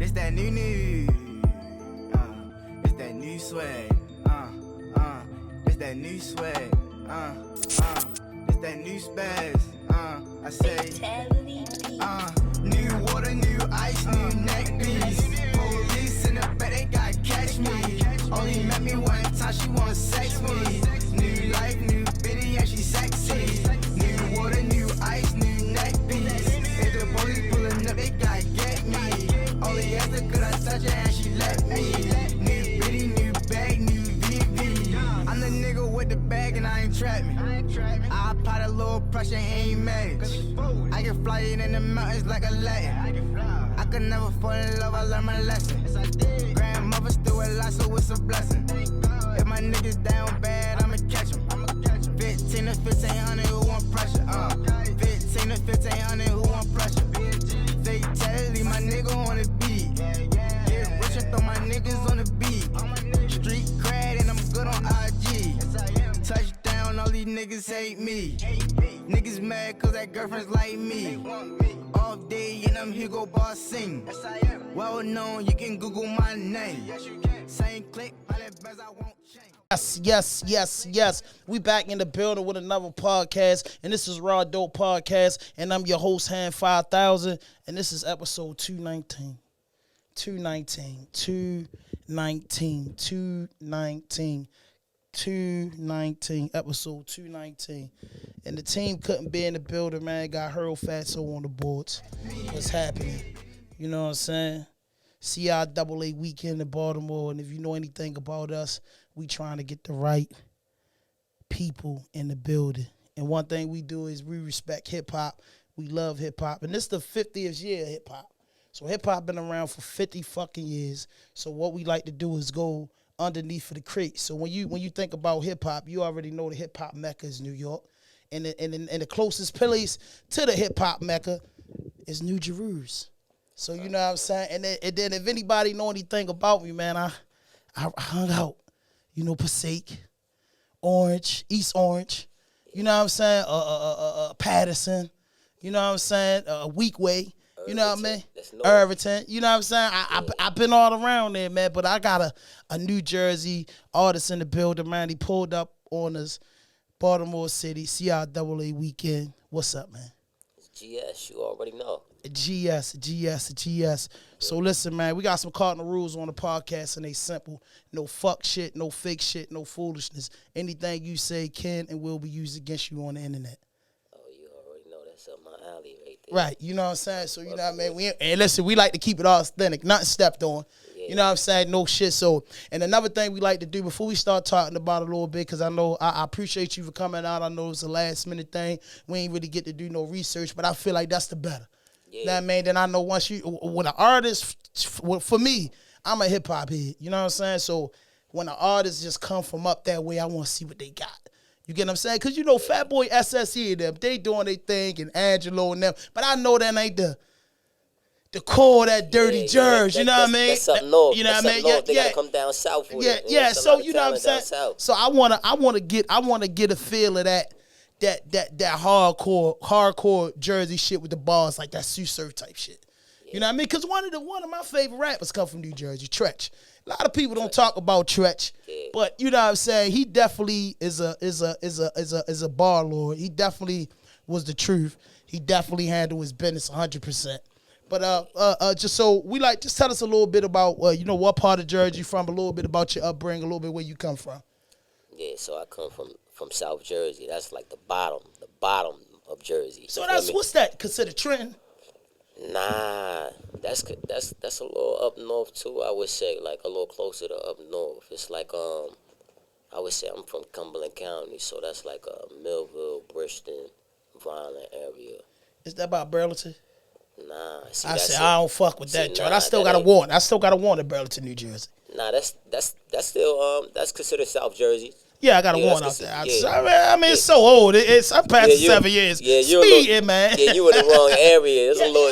It's that new. It's that new swag. It's that new swag. It's that new spaz. I say, new water, new ice, new neck piece. Police in the back, they gotta catch me. Only met me one time, she wanna sex me. New life, new bitty, and she sexy. New water, new ice, new neck piece. If the police pulling up, they gotta get me. Only after could I touch her and she let me. New bitty, new bag, new VV. I'm the nigga with the bag and I ain't trap me. I apply a little pressure, ain't match. I can fly it in the mountains like a Latin. I could never fall in love, I learned my lesson. Grandmother still alive, so it's a blessing. If my niggas down bad, I'ma catch 'em. 15 to 1500, who want pressure? 15 to 1500, who want pressure? Fatality, my nigga on the beat. Get rich and throw my niggas on the beat. Street cred and I'm good on IG. Touchdown, all these niggas hate me. Niggas mad cause that girlfriend's like me. Off day and I'm Hugo Boss sing. Well known, you can Google my name. Same click, all that best I won't change. Yes. We back in the building with another podcast, and this is RAWDOPE PODCAST, and I'm your host, Han 5000, and this is episode 219. 219, episode 219. And the team couldn't be in the building, man. Got Hurl Fatso on the boards. What's happening? You know what I'm saying? CIAA weekend in Baltimore, and if you know anything about us, we trying to get the right people in the building. And one thing we do is we respect hip-hop. We love hip-hop. And this is the 50th year of hip-hop. So hip-hop been around for 50 fucking years. So what we like to do is go underneath for the crate. So when you think about hip-hop, you already know the hip-hop mecca is New York. And the closest place to the hip-hop mecca is New Jerusalem. So you know what I'm saying? And then if anybody know anything about me, man, I hung out, Passaic, Orange, East Orange, you know what I'm saying? Patterson, you know what I'm saying? Weekway, you know what I mean? Irvington, you know what I'm saying? I've been all around there, man, but I got a New Jersey artist in the building, man. He pulled up on us, Baltimore City, CIAA weekend. What's up, man? GS, you already know. GS. So listen, man, we got some cardinal rules on the podcast, and they simple. No fuck shit, no fake shit, no foolishness. Anything you say can and will be used against you on the internet. Oh, you already know that's up my alley right there. Right, you know what I'm saying? So, you know what I mean? And listen, we like to keep it all authentic, nothing stepped on. Yeah. You know what I'm saying? No shit. So, and another thing we like to do before we start talking about it a little bit, because I know I appreciate you for coming out. I know it's a last minute thing. We ain't really get to do no research, but I feel like that's the better. Yeah. You know what I mean? Then I know when an artist, for me, I'm a hip hop head. You know what I'm saying? So when an artist just come from up that way, I want to see what they got. You get what I'm saying? Because, Fatboy SSE and them, they doing their thing, and Angelo and them. But I know that ain't the core of that dirty Jersey. You know what I mean? That's up north. You know what I mean? They gotta come down south with it. Yeah. So you know what I'm saying? So I wanna get a feel of that hardcore Jersey shit with the bars, like that Sue Surf type shit. Yeah. You know what I mean? Because one of my favorite rappers come from New Jersey, Tretch. A lot of people don't talk about Tretch, but you know what I'm saying? He definitely is a bar lord. He definitely was the truth. He definitely handled his business 100%. But just tell us a little bit about what part of Jersey you from, a little bit about your upbringing, a little bit where you come from. Yeah, so I come from South Jersey. That's like the bottom of Jersey. So what's that considered Trenton? Nah, that's a little up north too. I would say like a little closer to up north. It's like I would say I'm from Cumberland County, so that's like Millville, Bridgeton, Violent area. Is that about Burlington? Nah, I don't fuck with that joint. I still got a warrant. I still got a warrant in Burlington, New Jersey. Nah, that's still that's considered South Jersey. Yeah, I got a warrant out there. I mean, it's so old. I'm past 7 years. Yeah, speeding, man. Yeah, you in the wrong area. It's a little.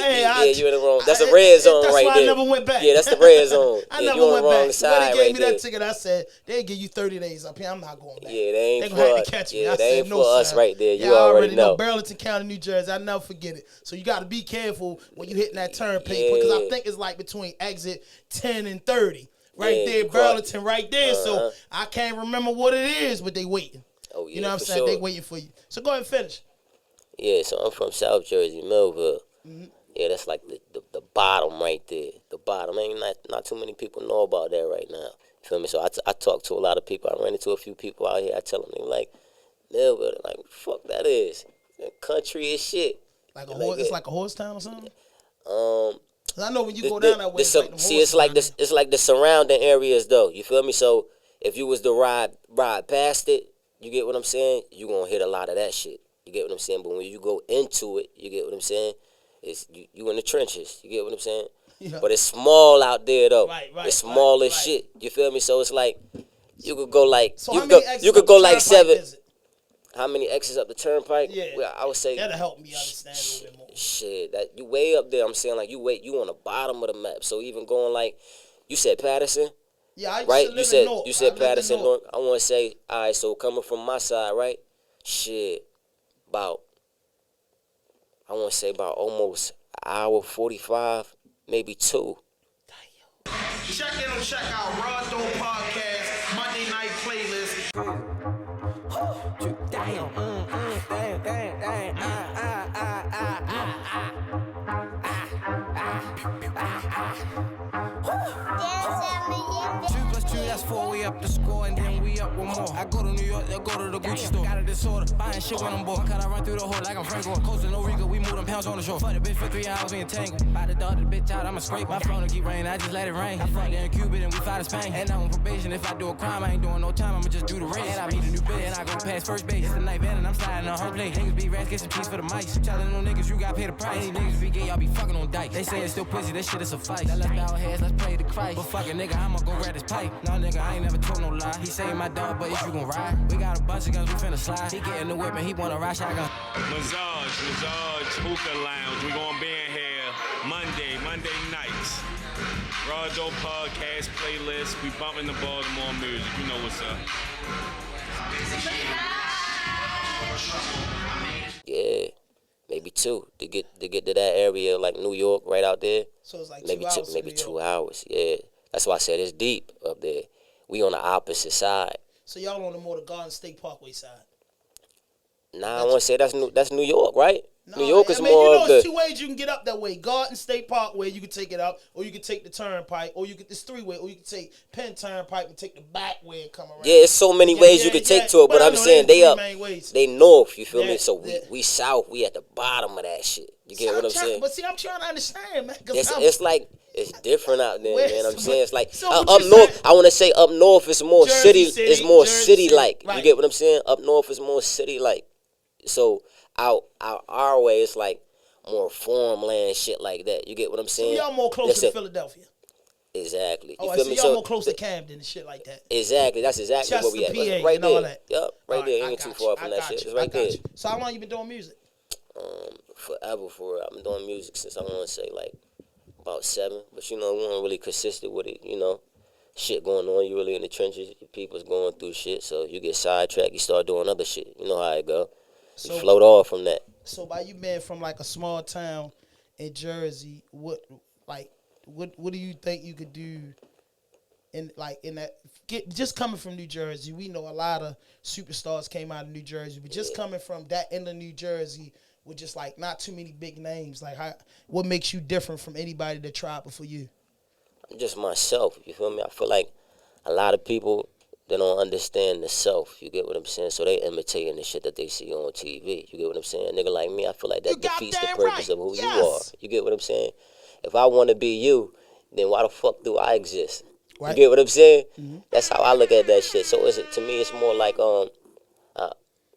You in the wrong. That's a red red zone right there. That's why I never went back. Yeah, that's the red zone. I yeah, never you on went the wrong back. side When they gave right me there. that ticket, I said they give you 30 days up here. I'm not going back. Yeah, they ain't gonna have for to catch me. Yeah, I they said ain't no, for us son. right there. You Yeah, I already know. Burlington County, New Jersey. I never forget it. So you got to be careful when you hitting that turnpike because I think it's like between exit 10 and 30. Right there, Burlington, right there. So I can't remember what it is, but they waiting. Oh, yeah, you know what I'm saying? sure. They waiting for you. So go ahead and finish. Yeah, so I'm from South Jersey, Millville. Mm-hmm. Yeah, that's like the bottom right there. The bottom. Ain't not too many people know about that right now. You feel me? So I talk to a lot of people. I ran into a few people out here. I tell them, they like, Millville, like, fuck that is. Country as shit. Like it's like a horse town or something? I know when you go down that way, it's like the surrounding areas though. You feel me? So if you was to ride past it, you get what I'm saying? You gonna hit a lot of that shit. You get what I'm saying? But when you go into it, you get what I'm saying? It's you in the trenches. You get what I'm saying? Yeah. But it's small out there though. Right. It's small as shit. You feel me? So it's like you could go like so you could go like 7. How many exits up the turnpike? Yeah, well, I would say that'll help me understand a little bit more. Shit, that you way up there. I'm saying like you on the bottom of the map. So even going like, you said Patterson. Yeah, I right. You said Patterson North. I want to say, all right. So coming from my side, right? Shit, about I want to say about almost an hour 45, maybe 2. Check out RAWDOPE Podcast Monday night playlist. That's 4, we up the score, and then we up one more. I go to New York, I go to the Gucci store. Got a disorder, buying shit when I'm bored. Cut I run through the hole like I'm Franco. Coastin' no Rico, we move them pounds on the shore. Fuck the bitch for 3 hours, we entangled. Buy the dog, the bitch out, I'ma scrape. My phone to keep rain, I just let it rain. I fucked in Cuba, and we fly to Spain. And I'm on probation, if I do a crime, I ain't doing no time, I'ma just do the race. And I meet a new bitch, and I go past first base. It's the night van, and I'm sliding on her plate. Niggas be rats, get some cheese for the mice. Telling them niggas, you gotta pay the price. Any niggas be gay, y'all be fucking on dice. They say it's still pussy, this shit is a fight. Let's bow our heads, let's pray to Christ. But fuck it, nigga, I'ma go grab this pipe. No, nigga, I ain't never told no lie. He say my dog, but if you gon' ride, we got a bunch of guns, we finna slide. He get in the whip and he wanna ride shotgun. Massage, hookah lounge. We gonna be in here Monday nights. RAWDOPE Podcast playlist. We bumping the Baltimore music. You know what's up. Yeah, maybe 2 to get to that area like New York, right out there. So it's like maybe 2 hours. Yeah, that's why I said it's deep up there. We on the opposite side. So y'all on the more the Garden State Parkway side? Nah, I want to say that's New York, right? No, New York is more you know of the... There's 2 ways you can get up that way. Garden State Parkway, you can take it up, or you can take the turnpike, or it's 3-way, or you can take Penn Turnpike and take the back way and come around. Yeah, it's so many ways you can take to it, but I'm saying they up, they north, you feel me? So we south, we at the bottom of that shit. You get what I'm saying? But see, I'm trying to understand, man. It's like, it's different out there, man. I'm saying it's like so up north. I want to say up north is more Jersey city. It's more Jersey city-like. Right. You get what I'm saying? Up north is more city-like. So out our way, it's like more farmland shit like that. You get what I'm saying? So y'all more close to Philadelphia. Exactly. You feel me? Y'all more close to Camden and shit like that. Exactly. That's exactly Chester, where we at. PA, right and there. all that. Yep. Right there. Ain't too far from that shit. It's right there. So how long you been doing music? Forever. I've been doing music since I want to say like about 7. But you know, we weren't really consistent with it. You know, shit going on. You really in the trenches. Your people's going through shit. So you get sidetracked. You start doing other shit. You know how it go. You float off from that. So by you being from like a small town in Jersey, what do you think you could do just coming from New Jersey? We know a lot of superstars came out of New Jersey, but just coming from that end of New Jersey with just like not too many big names, like what makes you different from anybody that tried before you? I'm just myself, you feel me? I feel like a lot of people, they don't understand the self, you get what I'm saying? So they imitating the shit that they see on TV, you get what I'm saying? A nigga like me, I feel like that defeats the purpose of who you are, you get what I'm saying? If I want to be you, then why the fuck do I exist? Right. You get what I'm saying? Mm-hmm. That's how I look at that shit. So to me, it's more like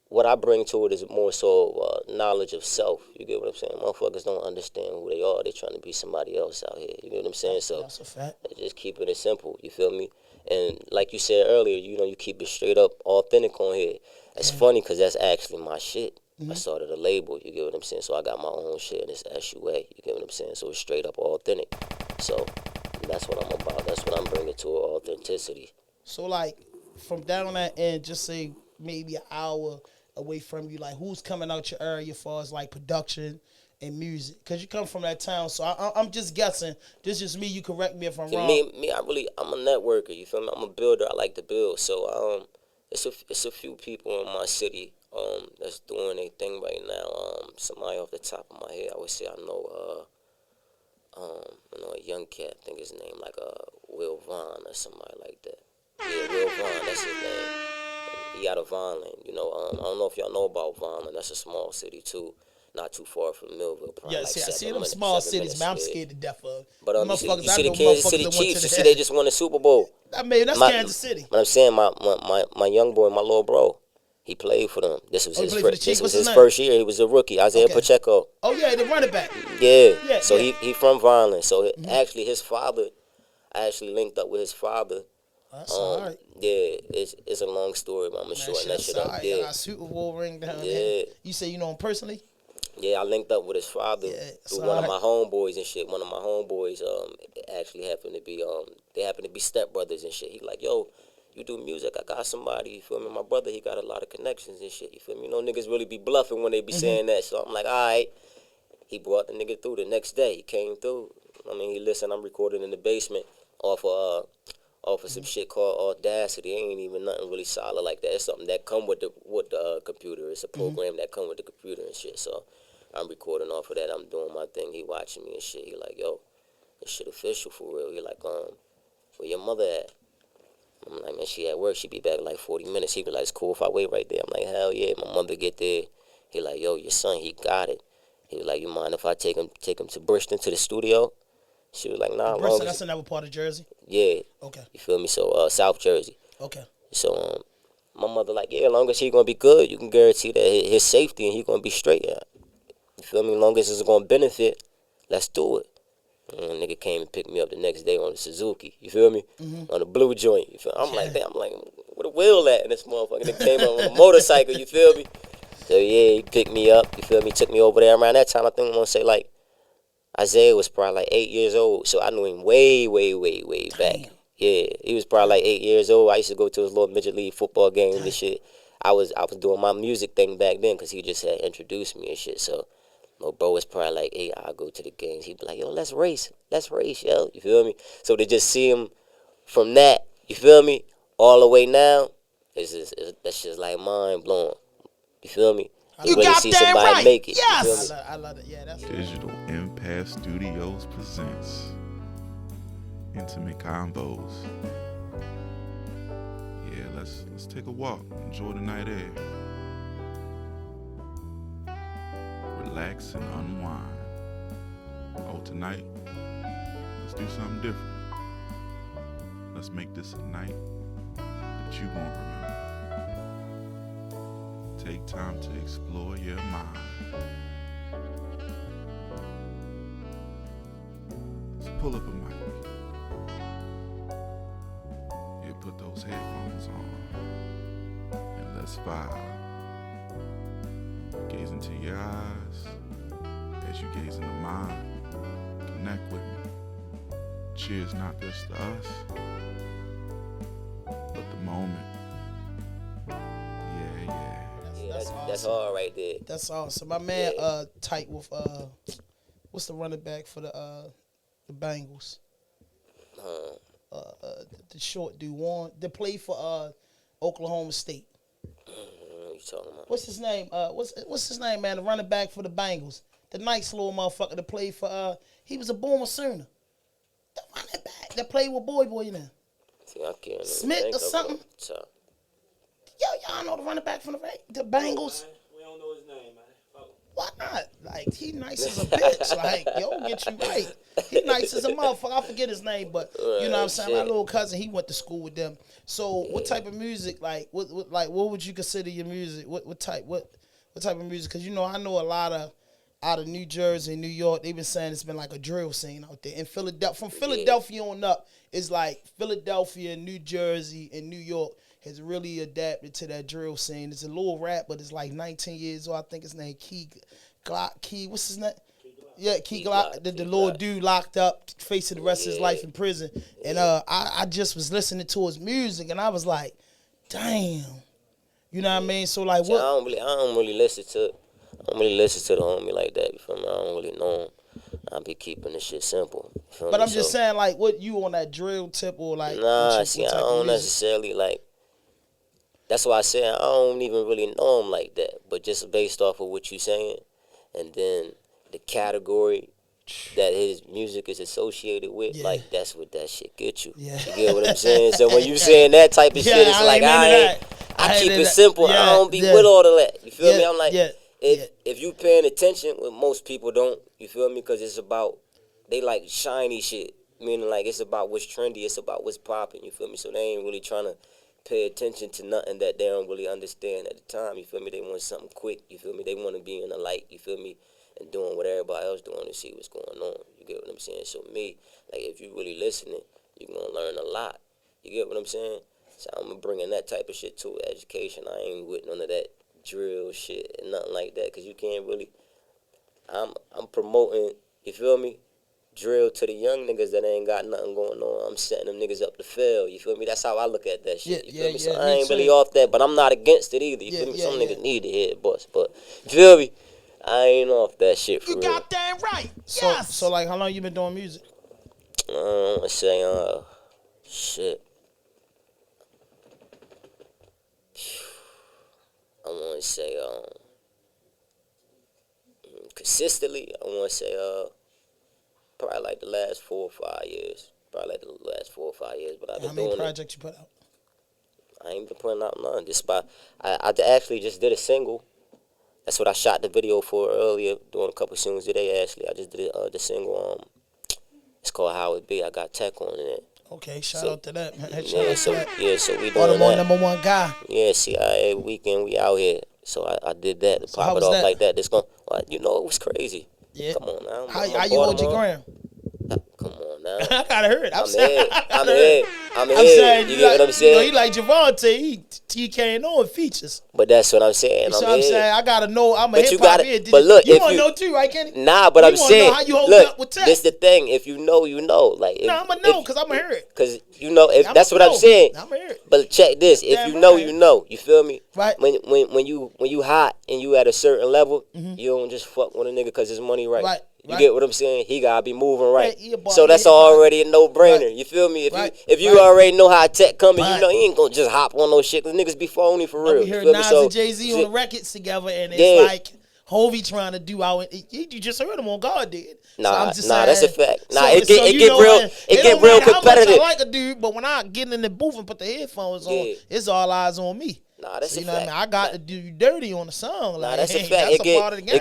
what I bring to it is more so knowledge of self. You get what I'm saying? Motherfuckers don't understand who they are. They trying to be somebody else out here. You get what I'm saying? So that's a fact. just keep it simple. You feel me? And like you said earlier, you keep it straight up authentic on here. It's funny because that's actually my shit. I started a label, you get what I'm saying? So I got my own shit, and it's SUA, you get what I'm saying? So it's straight up authentic. So that's what I'm about. That's what I'm bringing to authenticity. So, like, from down on that end, just say maybe an hour away from you, like, who's coming out your area as far as, like, production and music? Because you come from that town, so I'm just guessing. This is just me. You correct me if I'm wrong. I'm a networker, you feel me? I'm a builder. I like to build. So, it's a few people in my city that's doing their thing right now. Somebody off the top of my head, I would say I know a young cat, I think his name like Will Vaughn or somebody like that. Yeah, Will Vaughn, that's his name. He out of Vineland, I don't know if y'all know about Vineland. That's a small city too, not too far from Millville. Yeah, see, I see them small cities, man. I'm scared to death of. But you see the Kansas City Chiefs. You see they just won the Super Bowl. I mean, that's Kansas City. But I'm saying my young boy, my little bro, he played for them. This was his first year. He was a rookie, Isaiah Pacheco. Oh yeah, the running back. Yeah. So he from Vineland. So actually his father, I actually linked up with his father. That's all right. Yeah, it's a long story, but I'm gonna shorten that shit up. Yeah, got a Super Bowl ring down there. You say you know him personally? Yeah, I linked up with his father through one of my homeboys and shit. One of my homeboys actually happened to be they happen to be stepbrothers and shit. He like, yo, you do music, I got somebody, you feel me? My brother, he got a lot of connections and shit, you feel me? Niggas really be bluffing when they be saying that. So I'm like, all right. He brought the nigga through the next day. He came through. I mean, he listened, I'm recording in the basement off of some shit called Audacity. It ain't even nothing really solid like that. It's something that come with the computer. It's a program that come with the computer and shit. So I'm recording off of that. I'm doing my thing. He watching me and shit. He like, yo, this shit official for real. He like, where your mother at? I'm like, man, she at work. She be back in like 40 minutes. He be like, it's cool if I wait right there. I'm like, hell yeah. My mother get there. He like, yo, your son, he got it. He was like, you mind if I take him to Bristol to the studio? She was like, nah. Bristol, that's another part of Jersey? Yeah. Okay. You feel me? So, South Jersey. Okay. So, my mother like, yeah, as long as he gonna be good, you can guarantee that his safety and he gonna be straight. Yeah. You feel me? As long as it's gonna benefit, let's do it. And a nigga came and picked me up the next day on the Suzuki. You feel me? On the blue joint. You feel? I'm like, damn. I'm like, where the wheel at? And this motherfucker that came up on a motorcycle. You feel me? So yeah, he picked me up. You feel me? Took me over there. Around that time, I think I'm gonna say like Isaiah was probably like 8 years old. So I knew him way back. Yeah, he was probably like 8 years old. I used to go to his little midget league football games and shit. I was doing my music thing back then because he just had introduced me and shit. So my bro was probably like, hey, I'll go to the games. He'd be like, yo, let's race, yo. You feel me? So to just see him from that, you feel me, all the way now, that's just like mind blowing. You feel me? You really got see that somebody right. make it. Yes. I love it. Yeah, that's Digital Impasse Studios presents Intimate Combos. Yeah, let's take a walk. Enjoy the night air. Relax and unwind. Oh, tonight, let's do something different. Let's make this a night that you won't remember. Take time to explore your mind. So pull up a mic. You put those headphones on and let's vibe. Gaze into your eyes as you gaze into mine. Connect with me. Cheers not just to us, but the moment. That's hard right there. That's awesome. My man tight with what's the running back for the Bengals? The short dude Warren. They play for Oklahoma State. What you talking about? What's his name? What's his name, man? The running back for the Bengals. The nice little motherfucker that played for he was a Boomer Sooner. The running back that played with Boy, you know. See, I can't Smith or something. Yo, y'all know the running back from the Bengals? We don't know his name, man. Fuck. Why not? Like, he nice as a bitch. Like, yo, get you right. He nice as a motherfucker. I forget his name, but you know what I'm saying? My little cousin, he went to school with them. So, what type of music, what would you consider your music? What type of music? Because, I know a lot of out of New Jersey and New York, they've been saying it's been like a drill scene out there. In Philadelphia, from Philadelphia on up, it's like Philadelphia, New Jersey, and New York has really adapted to that drill scene. It's a little rap, but it's like 19 years old. I think his name Key Glock. What's his name? Yeah, Key Glock. The little dude locked up, facing the rest of his life in prison. And I just was listening to his music, and I was like, damn. You know what I mean? So like, See, what? I don't really listen to the homie like that. You feel me? I don't really know him. I be keeping the shit simple. You feel But me? I'm just saying, like, what you on that drill tip or like? Nah, see, I don't necessarily like. That's why I say I don't even really know him like that. But just based off of what you saying, and then the category that his music is associated with, like that's what that shit get you. Yeah. You get what I'm saying? So when you saying that type of shit, it's like I keep it simple. I don't be with all of that. You feel me? I'm like, if you paying attention, what most people don't, you feel me? Because it's about, they like shiny shit. Meaning like it's about what's trendy, it's about what's popping, you feel me? So they ain't really trying to pay attention to nothing that they don't really understand at the time, you feel me? They want something quick, you feel me? They want to be in the light, you feel me? And doing what everybody else doing to see what's going on. You get what I'm saying? So me, like if you really listening, you're going to learn a lot. You get what I'm saying? So I'm bringing that type of shit to education. I ain't with none of that drill shit and nothing like that, because you can't really, I'm promoting, you feel me? Drill to the young niggas that ain't got nothing going on. I'm setting them niggas up to fail. You feel me? That's how I look at that shit. You feel me? So I ain't really off that, but I'm not against it either. You feel me? Some niggas need to hear it, boss. But you feel me? I ain't off that shit for real. You got that right. Yes. So like, how long you been doing music? Let's say, shit. I want to say, consistently, I want to say, probably like the last 4 or 5 years. But I've been doing it. How many projects you put out? I ain't been putting out none. I actually just did a single. That's what I shot the video for earlier, doing a couple songs today, actually. I just did the single. It's called How It Be. I got Teck on it. Okay, shout out to that, man. So we doing Baltimore that. #1 guy. Yeah, CIA weekend, we out here. So I did that. To pop it off like that. It was crazy. Yeah. Come on now. How you hold your gram? Come on now. I gotta hear it. I'm here. Saying, you get what I'm saying? He like Javante. He TKing on features. But that's what I'm saying. I'm saying? I gotta know. I'm a but hip hop head. But look, you want to know too, right, Kenny? Nah, but I'm saying, know how you hold up with Teck. This the thing. If you know, you know. Like, I'm gonna know because I'm gonna hear it. Because that's what I'm saying. I'm gonna hear it. But check this. If you know, you know. You feel me? Right. When you hot and you at a certain level, you don't just fuck with a nigga because his money right. Right. You get what I'm saying? He gotta be moving right. Boy, so that's already a no-brainer. Right. You feel me? If you already know how Teck coming, you know you ain't gonna just hop on no shit. Cause niggas be phony for real. We heard Nas and Jay-Z on the records together, and it's like Hovey trying to do out. You just heard him on God did. Nah, so that's a fact. Nah, it get real competitive. I like a dude, but when I get in the booth and put the headphones on, it's all eyes on me. Nah, that's a fact. What I mean? I got to do you dirty on the song. Like, that's a fact. That's a part of the game.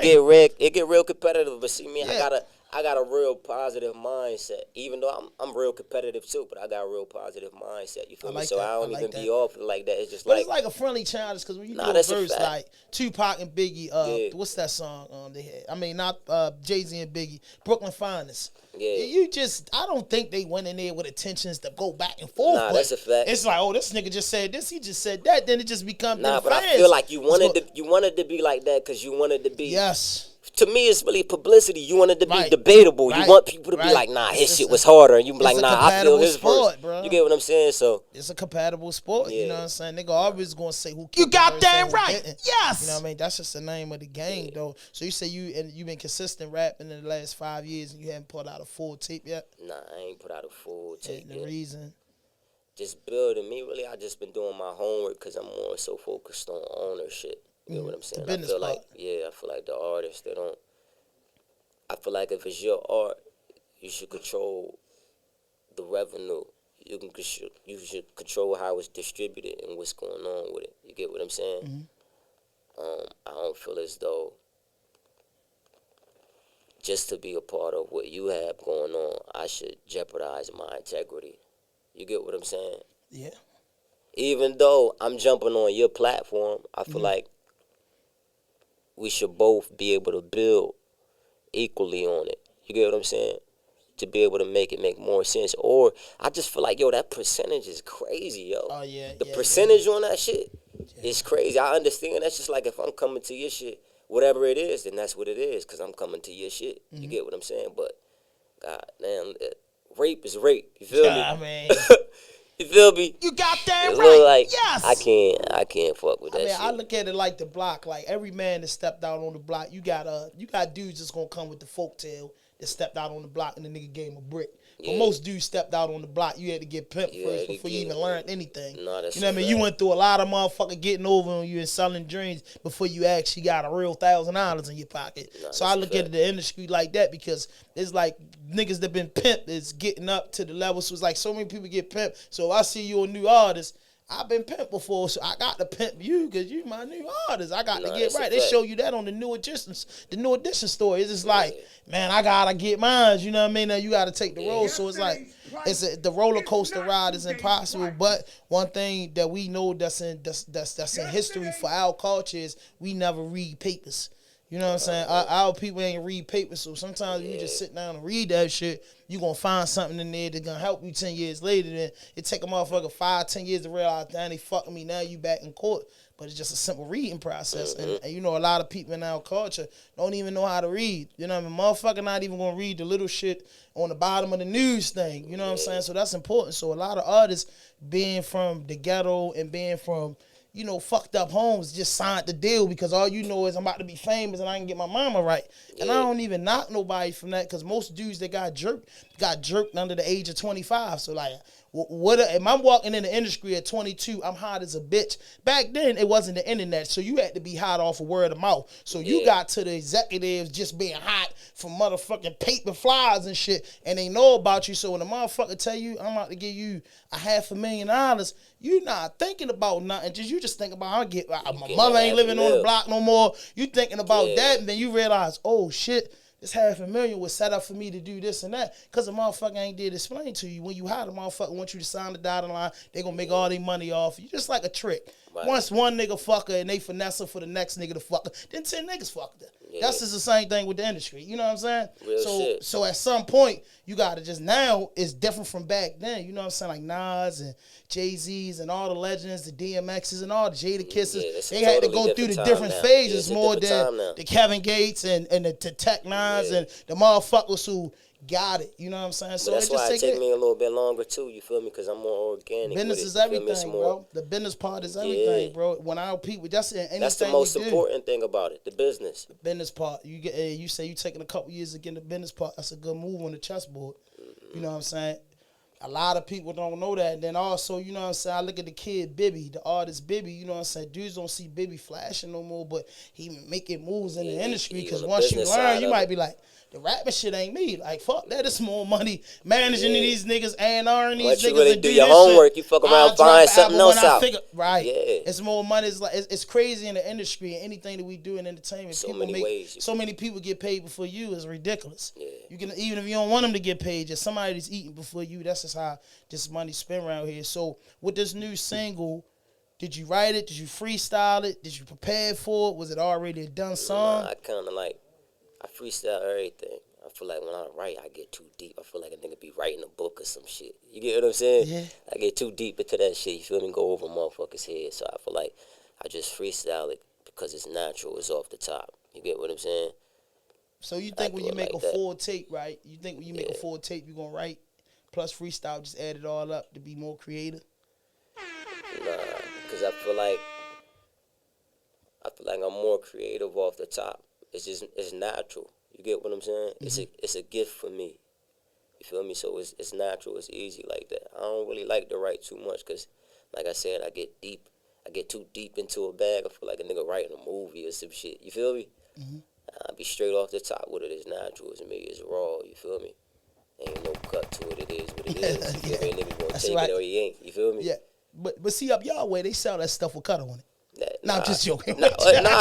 It get real competitive. But see me, I got a real positive mindset. Even though I'm real competitive too, but I got a real positive mindset. You feel me? So I don't even be off like that. It's just but it's like a friendly challenge because when you do a verse like Tupac and Biggie, what's that song they had? I mean, not Jay-Z and Biggie, Brooklyn Finest. Yeah. I don't think they went in there with intentions to go back and forth. Nah, that's a fact. It's like, oh, this nigga just said this, he just said that. Then it just becomes but fans. I feel like you wanted to be like that because you wanted to be. Yes. To me, it's really publicity. You want it to be debatable. You want people to be like, nah, his shit was harder. And you be like, nah, I feel his verse. Bro. You get what I'm saying? So it's a compatible sport. You know what I'm saying? Nigga always gonna say who you got damn right. Yes. You know what I mean? That's just the name of the game, though. So you say you've been consistent rapping in the last 5 years and you haven't put out a full tape yet? Nah, I ain't put out a full tape yet. The reason? Just building me. Really, I just been doing my homework because I'm more so focused on ownership. You know what I'm saying? I feel like the artists, I feel like if it's your art, you should control the revenue. You should control how it's distributed and what's going on with it. You get what I'm saying? Mm-hmm. I don't feel as though just to be a part of what you have going on, I should jeopardize my integrity. You get what I'm saying? Yeah. Even though I'm jumping on your platform, I feel like we should both be able to build equally on it. You get what I'm saying? To be able to make more sense. Or I just feel like, yo, that percentage is crazy, yo. Oh, yeah. The percentage on that shit is crazy. I understand. That's just like if I'm coming to your shit, whatever it is, then that's what it is, because I'm coming to your shit. You get what I'm saying? But, god damn, rape is rape. You feel me? I mean, you feel me? you got that It right. look like Yes. I can't fuck with that shit. I look at it like the block. Like every man that stepped out on the block, you got dudes that's gonna come with the folktale that stepped out on the block and the nigga gave him a brick. But most dudes stepped out on the block. You had to get pimped first before you even learned anything. No, that's you know what I mean? You went through a lot of motherfucker getting over on you and selling dreams before you actually got a real $1,000 in your pocket. No, so I look at the industry like that, because it's like niggas that been pimped is getting up to the level. So it's like so many people get pimped. So if I see you a new artist, I've been pimped before, so I got to pimp you because you my new artist. I got to get right. They show you that on the new edition story. It's just like, man, I gotta get mine. You know what I mean? Now you gotta take the road. So it's like the roller coaster ride is impossible. But one thing that we know that's in history for our culture is we never read papers. You know what I'm saying? Our people ain't read papers, so sometimes you just sit down and read that shit, you gonna find something in there that's gonna help you 10 years later. Then it take a motherfucker 5-10 years to realize, damn, they fucking me, now you back in court. But it's just a simple reading process. And you know, a lot of people in our culture don't even know how to read. You know what I mean? Motherfucker not even gonna read the little shit on the bottom of the news thing. You know what I'm saying? So that's important. So a lot of artists being from the ghetto and being from, you know, fucked up homes just signed the deal because all you know is I'm about to be famous and I can get my mama right. And I don't even knock nobody from that, because most dudes that got jerked under the age of 25. So like, if I'm walking in the industry at 22, I'm hot as a bitch. Back then, it wasn't the internet, so you had to be hot off of word of mouth. So you got to the executives just being hot from motherfucking paper flyers and shit, and they know about you. So when a motherfucker tell you, I'm about to give you $500,000, you not thinking about nothing. You just think about, my mother ain't living on the block no more. You thinking about that, and then you realize, oh shit, this $500,000 was set up for me to do this and that, because the motherfucker ain't did explain to you. When you hire the motherfucker, want you to sign the dotted line, they gonna make all their money off you. Just like a trick. Right. Once one nigga fuck her and they finesse her for the next nigga to fuck her, then 10 niggas fuck her. Yeah. That's just the same thing with the industry. You know what I'm saying? Real shit. So at some point, you gotta just, now it's different from back then. You know what I'm saying? Like Nas and Jay-Z's and all the legends, the DMX's and all the Jada Kisses. They had to go through the different phases more than the Kevin Gates and the Tech Nines and the motherfuckers who got it. You know what I'm saying? So that's why it take me a little bit longer too. You feel me? Because I'm more organic. Business is everything, bro. The business part is everything, bro. When our people, that's the most important thing about it. The business. The business part. You say you taking a couple years to get the business part. That's a good move on the chessboard. You know what I'm saying? A lot of people don't know that. And then also, you know what I'm saying, I look at the kid Bibby, the artist Bibby, you know what I'm saying, dudes don't see Bibby flashing no more, but he making moves in the industry, because once you learn, you might be like, the rapping shit ain't me. Like, fuck that, it's more money managing these niggas, A&R-ing these niggas. You really do your homework, you fuck around, find something else out. Right. Yeah. It's more money. It's like, it's crazy in the industry, and anything that we do in entertainment. So many people get paid before you is ridiculous. Yeah. You can, even if you don't want them to get paid, just somebody that's eating before you, that's just how this money spent around here. So with this new single, did you write it? Did you freestyle it? Did you prepare for it? Was it already a done song? Nah, I kind of like, I freestyle everything. I feel like when I write, I get too deep. I feel like a nigga be writing a book or some shit. You get what I'm saying? Yeah. I get too deep into that shit. You feel me? Go over motherfuckers' head. So I feel like I just freestyle it because it's natural. It's off the top. You get what I'm saying? So you think when you make a full tape, right? You think when you make a full tape, you're going to write plus freestyle, just add it all up to be more creative? Nah, because I feel like I'm more creative off the top. It's natural. You get what I'm saying? Mm-hmm. It's a gift for me. You feel me? So it's natural. It's easy like that. I don't really like to write too much because, like I said, I get too deep into a bag. I feel like a nigga writing a movie or some shit. You feel me? Mm-hmm. I be straight off the top with it. It's natural. It's me. It's raw. You feel me? Ain't no cut to it. It is what it is. You feel me? Nigga gonna take it or he ain't. You feel me? Yeah. But see, up y'all way, they sell that stuff with cut on it. Nah, I'm just joking. Nah,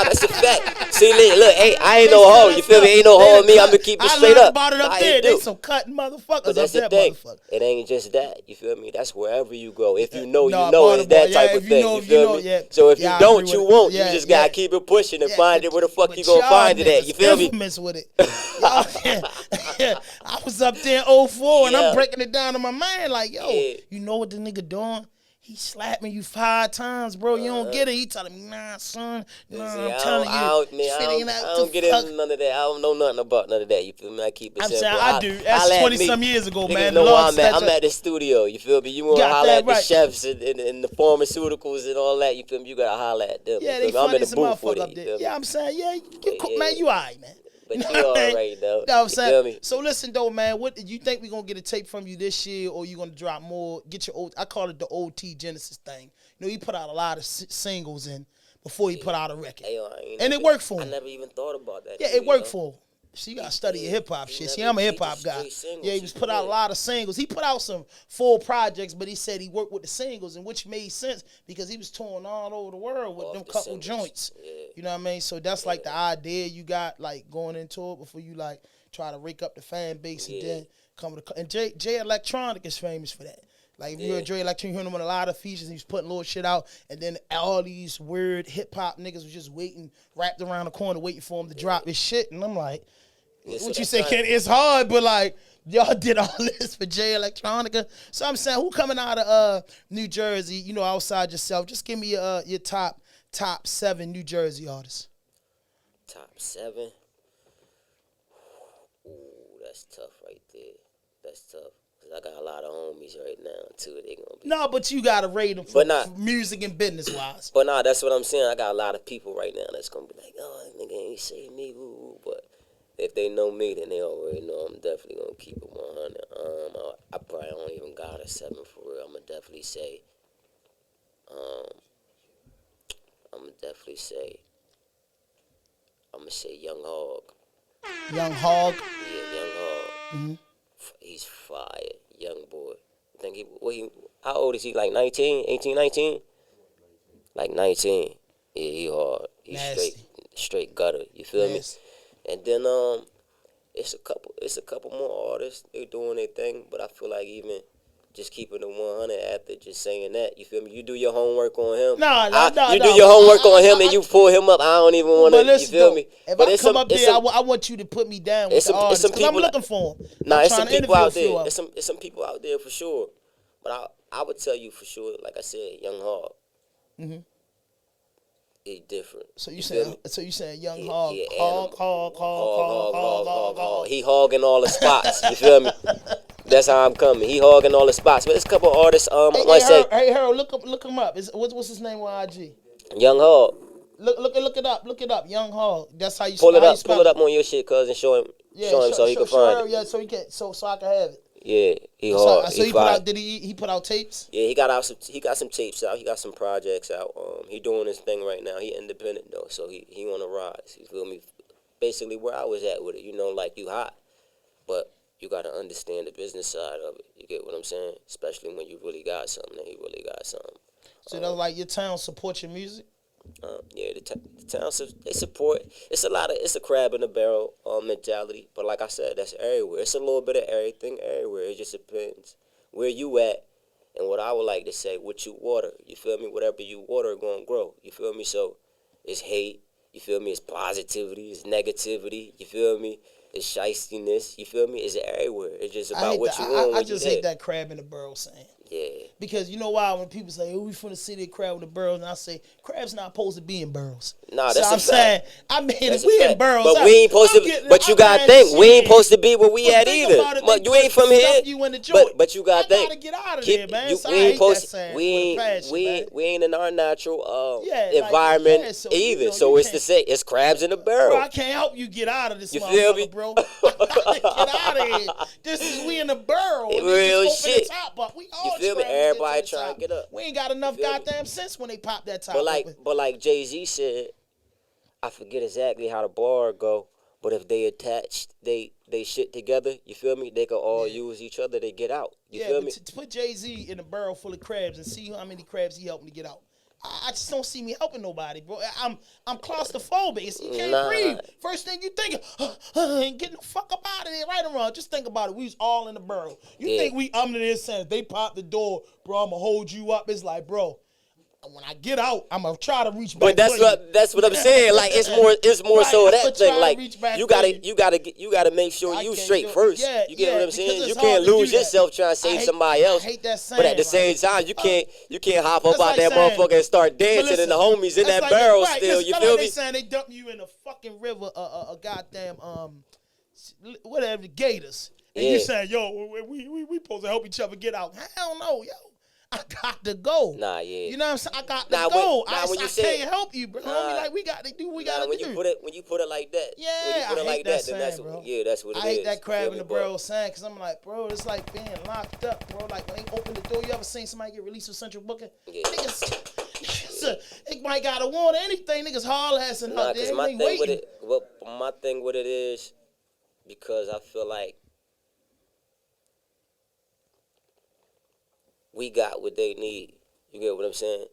that's a fact. See, look, I ain't no hoe. You feel me? Ain't no hoe in me. I'm gonna keep it straight I learned up. about it up there. They some cutting motherfuckers But that's up the there, thing. motherfucker. It ain't just that. You feel me? That's wherever you go. If you know, Nah, you know. It's that Baltimore, type of thing. You feel me? yeah. So if Yeah, you I don't, agree you with it. won't. Yeah, You just yeah. gotta keep it pushing and find it. Where the fuck But you gonna y'all find it at? You niggas feel me? infamous with it. I was up there in 04 and Yeah. I'm breaking it down to my man like, yo, Yeah. you know what the nigga doing? He slapped me 5 times, bro. You don't get it. He telling me, nah, son. Nah, See, I'm telling you. I don't get into none of that. I don't know nothing about none of that. You feel me? I keep it I'm simple. saying I do. That's 20-some years ago, Niggas man. know where Lord I'm at. said I'm at the studio. You feel me? You want to Got holler that at the right. chefs and the pharmaceuticals and all that. You feel me? You gotta holler at them. Yeah, you they feel me? I'm funny in as the a booth with motherfucker it. up You there. feel me? Yeah, I'm saying, yeah, Yeah. man, you all right, man. But know you what I mean? alright though. Know what I'm You saying? feel me? So listen though, man. What you think we gonna get a tape from you this year, or you gonna drop more? Get your old. I call it the OT Genesis thing. You know, he put out a lot of singles in before he put out a record, Hey, yo, and it worked for I him. never even thought about that. Yeah, shit, it worked yo. for him. So you gotta study your hip hop he shit. See, never- I'm a he hip hop just guy. straight singles. Yeah, he was put out a lot of singles. He put out some full projects, but he said he worked with the singles, and which made sense because he was touring all over the world with Off them the couple singles. joints. Yeah. You know what I mean? So that's like the idea you got, like going into it before you like try to rake up the fan base and then come to. And Jay Electronic is famous for that. Like if you heard Dre Electronic, you heard him on a lot of features. He was putting little shit out, and then all these weird hip hop niggas was just waiting, wrapped around the corner, waiting for him to drop his shit. And I'm like, Yeah, so what you that's say, not- Ken? It's hard, but like y'all did all this for Jay Electronica. So I'm saying, who coming out of New Jersey? You know, outside yourself, just give me your top 7 New Jersey artists. Top 7. Ooh, that's tough right there. That's tough. Cause I got a lot of homies right now too. They gonna be. No, but you gotta rate them for, But not- for music and business wise. But nah, that's what I'm saying. I got a lot of people right now that's gonna be like, oh, nigga ain't say me, woo. But if they know me, then they already know I'm definitely gonna keep it 100. I probably don't even got a 7 for real. I'm gonna definitely say, Young Hog. Young Hog. Yeah, Young Hog. He's fire, young boy. I think how old is he? Like 19, 18, 19? Like 19. Yeah, he hard. He's Nasty. straight gutter. You feel Nasty. me? And then it's a couple more artists. They doing their thing, but I feel like even just keeping it 100 after just saying that, you feel me? You do your homework on him. You do your homework on him and you pull him up. I don't even want to. You feel me? If But I it's come some- up it's there, some- I want you to put me down with it's the some- it's artists some because I'm people- looking for them. Nah, I'm it's some trying to people interview out a few there. of 'em. It's some people out there for sure. But I would tell you for sure, like I said, Young Hog. He's different. So you feel saying me? Young He- Hog, he an Hog. He hogging all the spots. You feel me? That's how I'm coming. He hogging all the spots. But there's a couple artists. I want to say Hey, Harold, look him up. What's his name on IG? Young Hog. Look it up. Young Hog. That's how you Pull it how you up. spell Pull it up on your shit, cuz, and show him so he can find Harold, it. yeah, so he can so I can have it. Yeah, he So hard. he put fire. out. Did he put out tapes? Yeah, he got some tapes out. He got some projects out. He doing his thing right now. He independent though, so he on the rise. You feel me? Basically where I was at with it. You know, like you hot, but you gotta understand the business side of it. You get what I'm saying? Especially when you really got something and he really got something. So that's like your town support your music. Yeah, the town they support. It's a crab in the barrel mentality. But like I said, that's everywhere. It's a little bit of everything everywhere. It just depends where you at and what I would like to say, what you water. You feel me? Whatever you water gonna grow. You feel me? So it's hate. You feel me? It's positivity. It's negativity. You feel me? It's shystiness. You feel me? It's everywhere. It's just about what you want. I just hate that crab in the barrel saying. Yeah. Because you know why when people say, "Oh, we from the city of crab in the barrels," and I say, "Crab's not supposed to be in barrels." Nah, so that's I'm a saying, fact. I mean, That's if we a in fact. barrels, But we ain't supposed to. But you gotta think, we ain't supposed to be where we at either. You ain't from here. But you gotta think. Gotta get out of there, man. So we I ain't hate supposed. that saying We with a passion, man. ain't. We ain't in our natural Yeah, environment like, so, either. you know, So you it's to can't- say it's crabs in the barrel. Bro, I can't help you get out of this You feel me? motherfucker, bro. Get out of here. This is we in the barrel. It And they real just open shit. the top up. We all You feel me? trying to get Everybody to the trying top. to get up. We ain't got enough You feel me? goddamn sense when they pop that top open. But like Jay-Z said, I forget exactly how the bar go. But if they attached, they shit together. You feel me? They can all use each other to get out. You feel me? To put Jay-Z in a barrel full of crabs and see how many crabs he helped me get out. I just don't see me helping nobody, bro. I'm claustrophobic. You can't breathe. First thing you think, ain't getting the fuck up out of there, right or wrong. Just think about it. We was all in the barrel. You think we under there saying, they pop the door, bro, I'm going to hold you up. It's like, bro, when I get out, I'm gonna try to reach back. But that's what I'm saying. Like it's more right, so that thing. Like you gotta make sure you straight first. You get what I'm saying? You can't lose yourself trying to save somebody else. I hate that saying, but at the same time, you can't hop up out that motherfucker and start dancing and the homies in that barrel still. You feel me? They saying they dump you in a fucking river, a goddamn whatever, gators, and you saying, yo, we supposed to help each other get out. Hell no, yo. I got to go. Nah, yeah. You know what I'm saying? I got to go. I can't help you, bro. Homie, like we got to do what we got to do. When you put it like that, I hate that saying, that's bro. That's what it is. I hate that crab in the barrel saying, because I'm like, bro, it's like being locked up, bro. Like when they open the door, you ever seen somebody get released from central booking? Yeah. Niggas, they might got a warrant or anything. Niggas haul ass and out there. My thing with it is, because I feel like we got what they need. You get what I'm saying?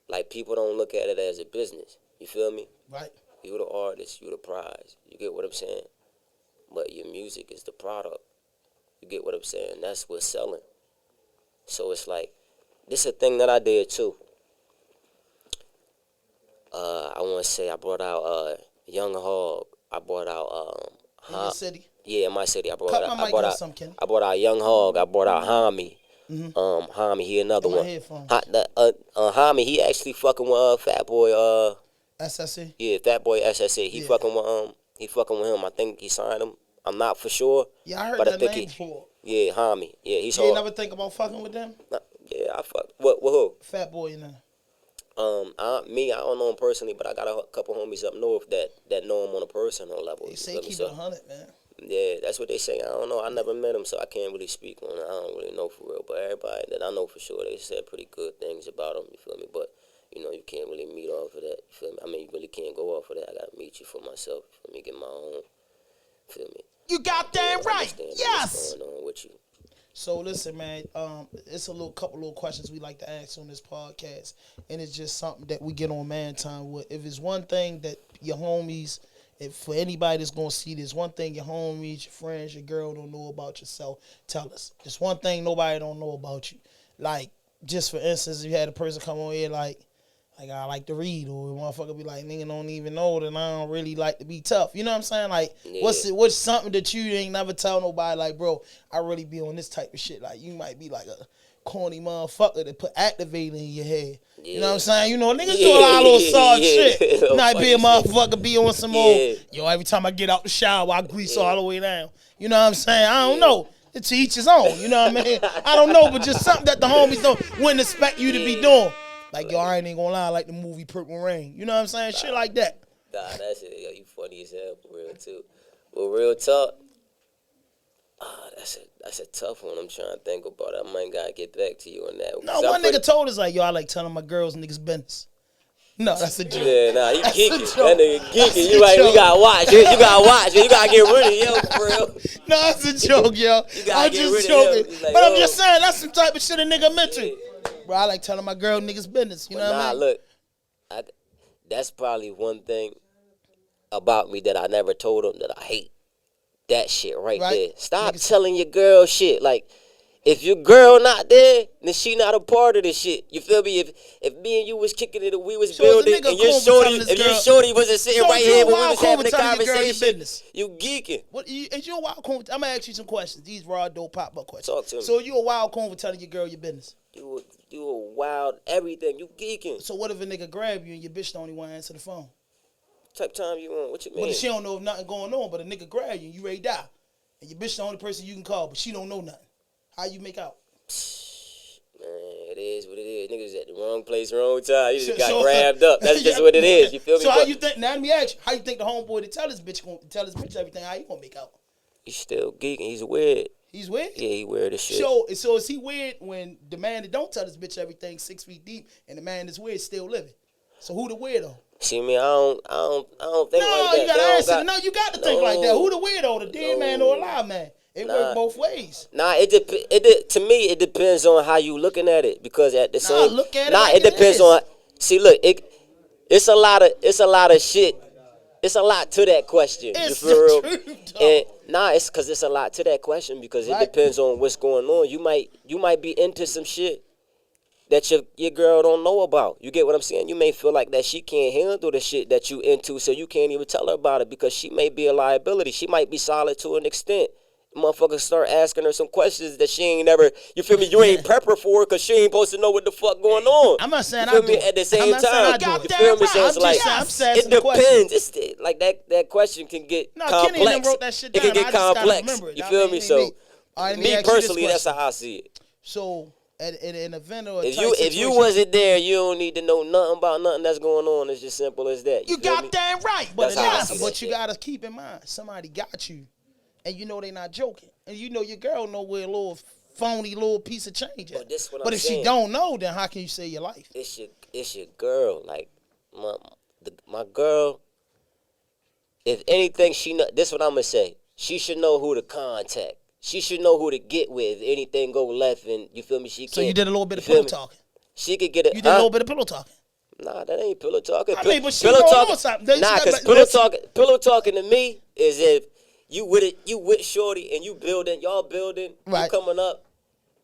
Like, people don't look at it as a business. You feel me? Right. You the artist, you the prize. You get what I'm saying? But your music is the product. You get what I'm saying? That's what's selling. So it's like, this is a thing that I did too. I want to say I brought out Young Hog. I brought out in your city? Yeah, in my city. I brought out Young Hog. I brought out Hami. Hami, he another one. Hami, he actually fucking with Fat Boy. SSE. Yeah, Fat Boy SSE. He fucking with him. I think he signed him. I'm not for sure. Yeah, I heard that name before. Yeah, Hami. Yeah, he's. You ain't never think about fucking with them? Yeah, I fuck. What who? Fat Boy, you know. I don't know him personally, but I got a couple homies up north that know him on a personal level. They say keep it 100, man. Yeah, that's what they say. I don't know. I never met him, so I can't really speak on it. I don't really know for real. But everybody that I know for sure, they said pretty good things about him. You feel me? But you can't really meet off of that. You feel me? I mean, you really can't go off of that. I gotta meet you for myself. For me, get my own. Feel me? You got that right. Yes. What's going on with you? So listen, man. It's a couple little questions we like to ask on this podcast, and it's just something that we get on Man Time with. If it's one thing that your homies, if for anybody that's gonna see this, one thing your homies, your friends, your girl don't know about yourself, tell us. Just one thing nobody don't know about you. Like, just for instance, if you had a person come on here like I like to read, or a motherfucker be like, nigga don't even know that I don't really like to be tough. You know what I'm saying? Like, what's something that you ain't never tell nobody, like, bro, I really be on this type of shit. Like, you might be like a corny motherfucker that put activator in your head. Yeah. You know what I'm saying? Niggas do a lot of little soft shit. Might be a motherfucker be on some old, every time I get out the shower, I grease all the way down. You know what I'm saying? I don't know. It's to each his own. You know what I mean? I don't know, but just something that the homies wouldn't expect you to be doing. Like, yo, I ain't gonna lie, like the movie Purple Rain. You know what I'm saying? Shit like that. Nah, that's it. Yo, you funny as hell for real, too. Well, real talk, that's a tough one. I'm trying to think about it. I might gotta get back to you on that. No, one nigga told us, like, yo, I like telling my girls niggas business. No, that's a joke. Yeah, nah, he geeking. That nigga geeking. You right, we gotta watch. You gotta watch. You gotta get rid of him, for real. No, that's a joke, yo. I'm just joking. Like, but I'm just saying, that's some type of shit a nigga meant to. Bro, I like telling my girl niggas business. You know what I mean? Look, that's probably one thing about me that I never told them that I hate. That shit right there. Stop telling your girl shit. Like, if your girl not there, then she not a part of this shit. You feel me? If me and you was kicking it and we was building, and your shorty wasn't sitting right here when we was having a conversation, you geeking. Is you a wild coon? I'm gonna ask you some questions. These raw dope pop-up questions. Talk to me. So you a wild coon for telling your girl your business? You a wild everything. You geeking. So what if a nigga grab you and your bitch don't even want to answer the phone? What type of time you want? What you mean? But she don't know if nothing going on, but a nigga grab you and you ready to die. And your bitch the only person you can call, but she don't know nothing. How you make out? Man, it is what it is. Niggas at the wrong place, wrong time. You just got grabbed up. That's just what it is. You feel me? So how you think? Now let me ask you. How you think the homeboy to tell his bitch everything? How you gonna make out? He's still geeking. He's weird. He's weird? Yeah, he weird as shit. So is he weird when the man that don't tell his bitch everything 6 feet deep and the man that's weird still living? So who the weirdo? See me, I don't think like that. No, you gotta answer. No, you got to think like that. Who the weirdo? The dead man or alive man? It work both ways. Nah, to me it depends on how you looking at it because at the same look at it like it depends is. on. See, look, it's a lot of shit. It's a lot to that question. It's you feel real? the truth, though. And it's because it's a lot to that question because Right. it depends on what's going on. You might be into some shit that your girl don't know about. You get what I'm saying? You may feel like that she can't handle the shit that you into, so you can't even tell her about it because she may be a liability. She might be solid to an extent. Motherfuckers start asking her some questions that she ain't never, you feel me? You ain't prep her for because she ain't supposed to know what the fuck going on. I'm not saying you feel I me? do it. At the I'm same not saying I time, do it. you feel me? So it's I'm like, just saying it the question. depends. It's like that question can get No, complex. Kenny and them wrote that shit It can down. get I just gotta complex. remember it. You I feel mean, me? me. So, All right, let me me ask you this personally, that's question. how I see it. So, at an event or a If tight you situation, wasn't there, you don't need to know nothing about nothing that's going on. It's just simple as that. you feel me? goddamn right. But That's how I see that but you shit. gotta keep in mind, somebody got you, and you know they not joking, and you know your girl know where a little phony little piece of change at. But this what But I'm if saying. she don't know, then how can you save your life? It's your girl. Like my girl. If anything, she know. This what I'm gonna say. She should know who to contact. She should know who to get with. If anything go left, and you feel me, she. So you did a little bit of feel pillow me? talking. She could get it. You did a little bit of pillow talking. Nah, that ain't pillow talking. I mean, but she pillow don't talking. know something. Nah, cause pillow talking to me is if you with shorty and y'all building, Right. you coming up,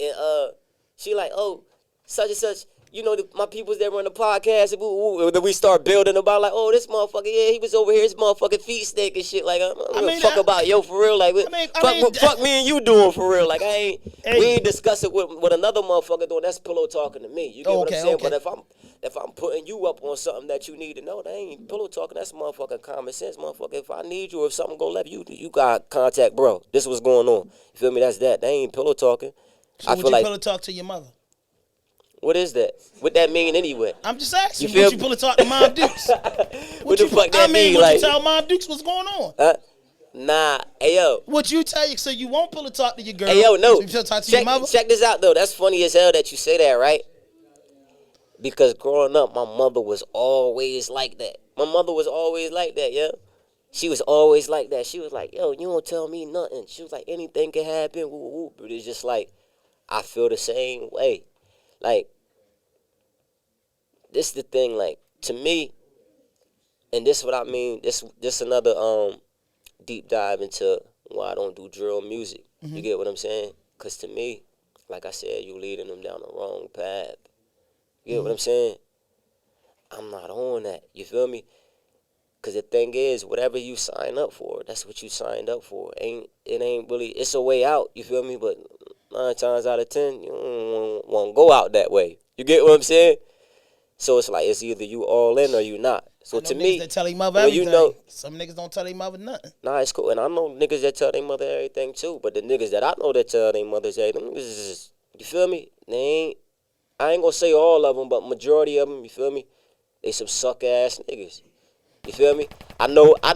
and she like, oh, such and such. You know, my peoples that run the podcast, and then we start building about like, oh, this motherfucker, yeah, he was over here, his motherfucking feet steak and shit. Like, I don't give a fuck about yo for real. Like, fuck me and you doing for real. Like, we ain't discuss it with another motherfucker doing. That's pillow talking to me. You get what I'm saying? Okay. But if I'm putting you up on something that you need to know, that ain't pillow talking. That's motherfucking common sense, motherfucker. If I need you, if something go left, you got contact, bro. This what's going on. You feel me? That's that. That ain't pillow talking. So would you pillow talk to your mother? What is that? What that mean anyway? I'm just asking. You feel Would you pillow talk to Mom Dukes? What the fuck that mean? Would Like, you tell Mom Dukes what's going on? nah, hey yo. Would you tell you so you won't pillow talk to your girl? Hey yo, no. So you pillow talk to your mother? Check this out though. That's funny as hell that you say that, right? Because growing up, my mother was always like that. My mother was always like that, yeah. She was always like that. She was like, yo, you don't tell me nothing. She was like, anything can happen. Woo, woo. But it's just like, I feel the same way. Like, this the thing, like, to me, and this what I mean, this another deep dive into why I don't do drill music. Mm-hmm. You get what I'm saying? Because to me, like I said, you leading them down the wrong path. You get what I'm saying? I'm not on that. You feel me? Because the thing is, whatever you sign up for, that's what you signed up for. It ain't really, it's a way out. You feel me? But 9 times out of 10, you don't want to go out that way. You get what I'm saying? So it's like, it's either you all in or you not. So to me, that tell their mother when everything. you know, Some niggas don't tell their mother nothing. nah, it's cool. And I know niggas that tell their mother everything too. But the niggas that I know that tell their mothers everything, them niggas is just, you feel me? I ain't gonna say all of them, but majority of them, you feel me? They some suck ass niggas. You feel me? I know one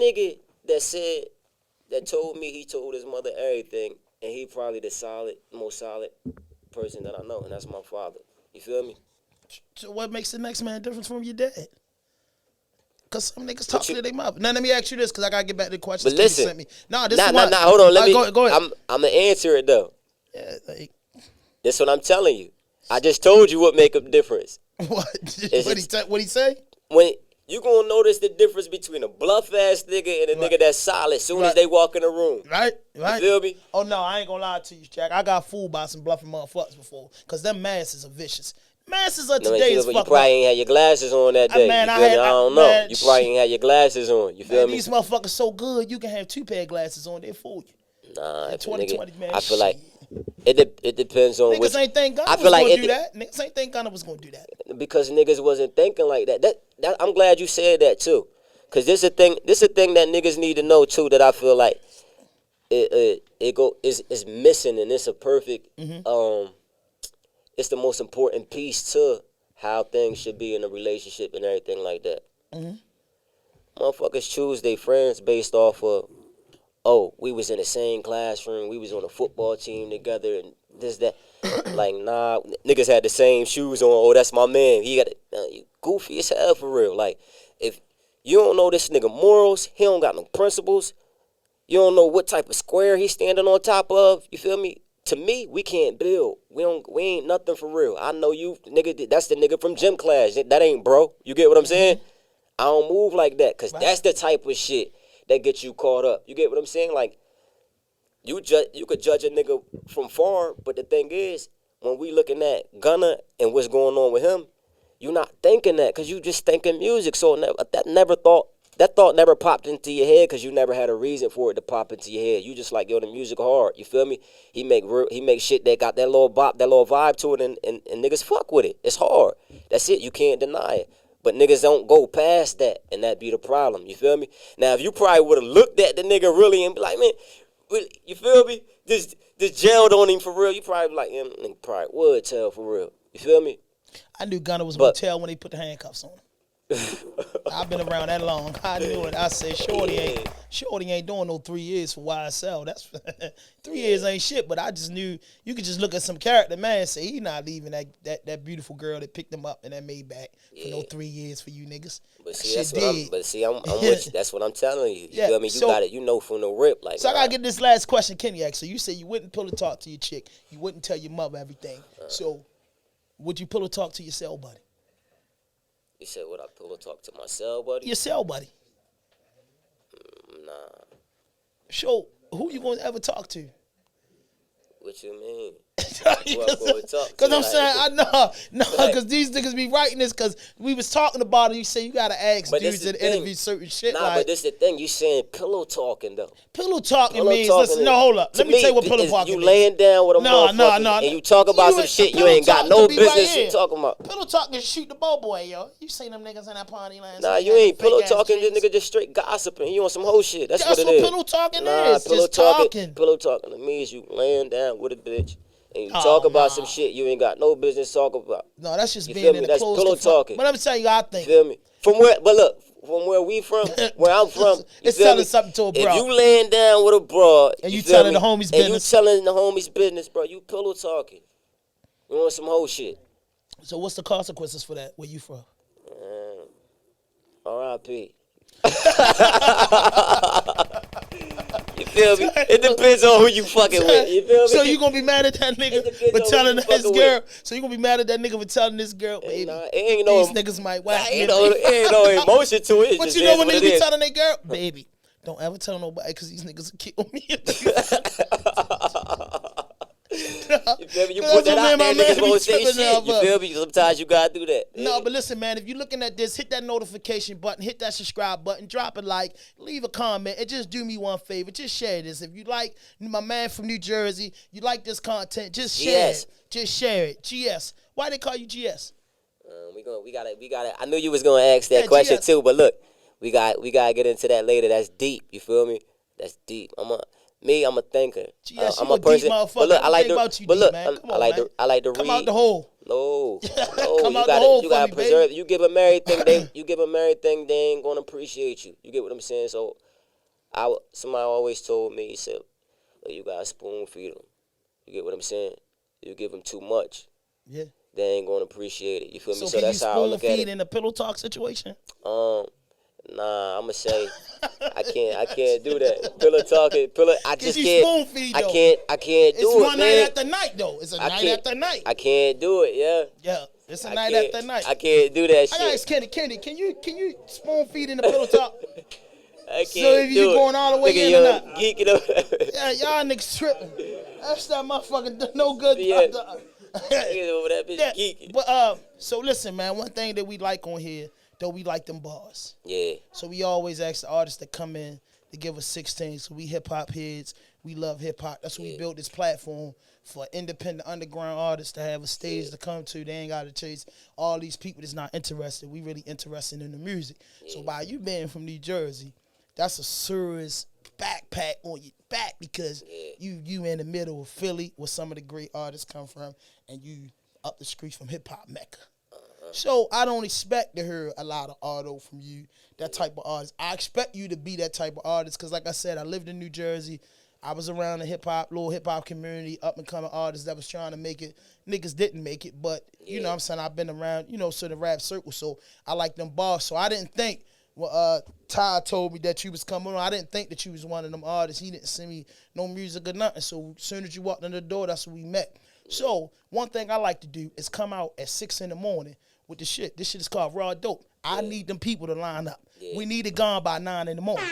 nigga that told me he told his mother everything, and he probably the most solid person that I know, and that's my father. You feel me? So what makes the next man different from your dad? Because some niggas talk to their mother. Now, let me ask you this, because I got to get back to the questions But listen, you sent me. Nah, hold on. Let me. Go ahead. I'm gonna answer it though. Yeah, like, That's what I'm telling you. I just told you what make a difference. what? What he say? When you gonna notice the difference between a bluff ass nigga and a nigga that's solid soon as they walk in the room. Right. You feel me? Oh, no, I ain't going to lie to you, Jack. I got fooled by some bluffing motherfuckers before, because them masses are vicious. Masses of today is you fucked probably up. ain't had your glasses on that day. Man, you feel me? I don't know. man, You probably ain't had your glasses on. You feel me? These motherfuckers so good, you can have 2 pair of glasses on, they fool you. Nah, In if a 2020, nigga, man, I feel shit. like it depends on Niggas ain't think Gunna I was feel like going to do that. Niggas ain't think Gunna was going to do that. because niggas wasn't thinking like that. That I'm glad you said that too, cause this a thing that niggas need to know too. That I feel like is missing, and it's a perfect it's the most important piece to how things should be in a relationship and everything like that. Motherfuckers choose their friends based off of, oh, we was in the same classroom, we was on a football team together, and this, that. Like, nah, niggas had the same shoes on. Oh, that's my man. He got you goofy as hell for real. Like, if you don't know this nigga morals, he don't got no principles, You don't know what type of square he's standing on top of. You feel me? To me, we can't build. We ain't nothing for real. I know you, nigga. That's the nigga from gym class. That ain't bro. You get what I'm saying? I don't move like that, cause that's the type of shit that gets you caught up. You get what I'm saying? Like, you could judge a nigga from far, but the thing is, when we looking at Gunna and what's going on with him, you're not thinking that, cause you just thinking music. So that thought never popped into your head, cause you never had a reason for it to pop into your head. You just like, yo, the music hard. You feel me? He make shit that got that little bop, that little vibe to it, and niggas fuck with it. It's hard. That's it. You can't deny it. But niggas don't go past that, and that be the problem. You feel me? Now, if you probably would have looked at the nigga really and be like, man, really, you feel me? This jailed on him for real. You probably be like, yeah, nigga probably would tell for real. You feel me? I knew Gunna was going to tell when they put the handcuffs on him. I've been around that long. I knew it. I said, Shorty ain't doing no 3 years for YSL. That's 3 years ain't shit. But I just knew you could just look at some character, man, and say he not leaving that beautiful girl that picked him up in that Maybach for no 3 years for you niggas. But see, I'm with you. That's what I'm telling you. You feel me? You got it. You know from the rip. Like, so I gotta get this last question, Kenny asked. So you said you wouldn't pillow talk to your chick. You wouldn't tell your mother everything. So would you pillow talk to your cell buddy? You said, would I pillow talk to my cell buddy? Your cell buddy. Nah. So who you gonna ever talk to? What you mean? Because I'm saying, I know, because these niggas be writing this because we was talking about it. You say you got to ask dudes in interview certain shit. Nah, but this the thing. You saying pillow talking, though. Pillow talking means, listen, no, hold up. Let me tell you what pillow talking means. You laying down with a motherfucker and you talk about some shit you ain't got no business talking about. Pillow talking is shoot the bow boy, yo. You seen them niggas in that party land. Nah, you ain't pillow talking. This nigga just straight gossiping. You on some whole shit. That's what it is. Pillow talking is. Pillow talking. Pillow talking to me is you laying down with a bitch. And you talk about some shit you ain't got no business talking about. No, that's just being in the closed. That's pillow talking. But let me tell you, I think. You feel me? From where we from, where I'm from, it's telling something to a bro. If you laying down with a broad, and you telling the homies business, and you telling the homies business, bro, you pillow talking. You want some whole shit. So what's the consequences for that? Where you from? R.I.P. You feel me? It depends on who you fucking with. You feel me? So you gonna be mad at that nigga for telling his girl? So you gonna be mad at that nigga for telling this girl? Baby, these niggas might whack me. Ain't no emotion to it. But you know when niggas be telling their girl, baby, don't ever tell nobody because these niggas will kill me. You feel me? You put that out there, niggas won't say shit. You feel me? Sometimes you gotta do that. No, but listen, man, if you're looking at this, hit that notification button, hit that subscribe button, drop a like, leave a comment, and just do me one favor. Just share this. If you like my man from New Jersey, you like this content, just share it. Just share it. GS. Why they call you GS? We gotta. I knew you was gonna ask that question GS. Too, but look, we gotta get into that later. That's deep. You feel me? That's deep. I'm a thinker. Yes, I'm a person. But look, I like to. But look, I like to read. Come out the hole. No, come out the hole. You gotta preserve. Baby. You give a married thing, they ain't gonna appreciate you. You get what I'm saying? So, somebody always told me, he said, you gotta spoon feed them. You get what I'm saying? You give them too much. Yeah. They ain't gonna appreciate it. You feel me? So that's how I look at it. Can you spoon feed in a pillow talk situation? Nah, I'ma say I can't do that. Pillow talking, I just can't. Spoon feed, though. I can't do it, It's one man. night after night, though. It's a night after night. I can't do it, yeah. Yeah, it's a night after night. I can't do that shit. I gotta ask Kenny, can you spoon feed in the pillow talk? I can't so if you going all the way in or not? Geeking up. Yeah, y'all niggas tripping. That's that motherfucking no good. Yeah. That bitch geeking. But so listen, man. One thing that we like on here, though, we like them bars. Yeah. So we always ask the artists that come in to give us 16. So we hip hop heads. We love hip hop. That's why we built this platform for independent underground artists to have a stage to come to. They ain't got to chase all these people that's not interested. We really interested in the music. Yeah. So by you being from New Jersey, that's a serious backpack on your back because you in the middle of Philly where some of the great artists come from, and you up the street from hip hop Mecca. So I don't expect to hear a lot of auto from you, that type of artist. I expect you to be that type of artist because, like I said, I lived in New Jersey. I was around the little hip-hop community, up-and-coming artists that was trying to make it. Niggas didn't make it, but, you know what I'm saying, I've been around, so the rap circle, so I like them bars. So I didn't think Well, Ty told me that you was coming on. I didn't think that you was one of them artists. He didn't send me no music or nothing. So as soon as you walked in the door, that's when we met. So one thing I like to do is come out at 6 in the morning with the shit. This shit is called Raw Dope. I need them people to line up. Yeah. We need it gone by 9 in the morning.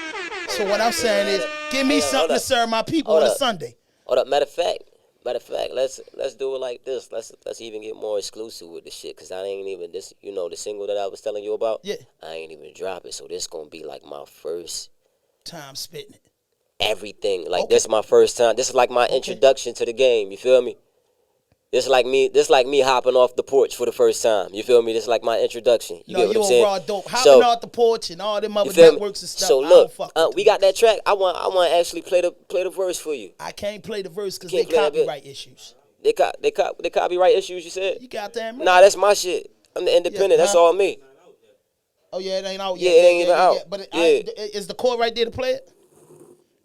So what I'm saying is, give me something to serve my people on a Sunday. Hold up, matter of fact, let's do it like this. Let's even get more exclusive with the shit, cause I ain't even this. You know the single that I was telling you about. Yeah. I ain't even drop it, so this gonna be like my first Time spitting it. everything. Like this my first time. This is like my introduction to the game. You feel me? This like me hopping off the porch for the first time. You feel me? This like my introduction. You get what I'm saying? Raw Dope. Hopping off the porch and all them other networks and stuff. So look, we got that track. I want to actually play the verse for you. I can't play the verse because they copyright issues. They copyright issues. You said? You got that, man? Nah, that's my shit. I'm the independent. That's all me. Oh yeah, it ain't out yet. Yeah, it ain't even out. But is the chord right there to play it?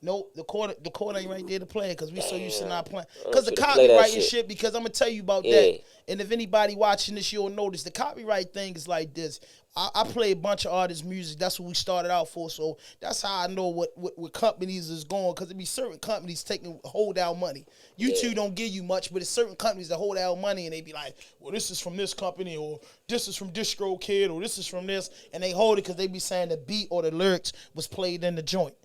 No, the chord ain't right there to play it because we so used to not playing. Because the copyright and shit, because I'm going to tell you about that. And if anybody watching this, you'll notice the copyright thing is like this. I play a bunch of artists' music. That's what we started out for. So that's how I know what companies is going, because it be certain companies hold out money. YouTube don't give you much, but it's certain companies that hold out money and they be like, well, this is from this company, or this is from Distro Kid, or this is from this. And they hold it because they be saying the beat or the lyrics was played in the joint.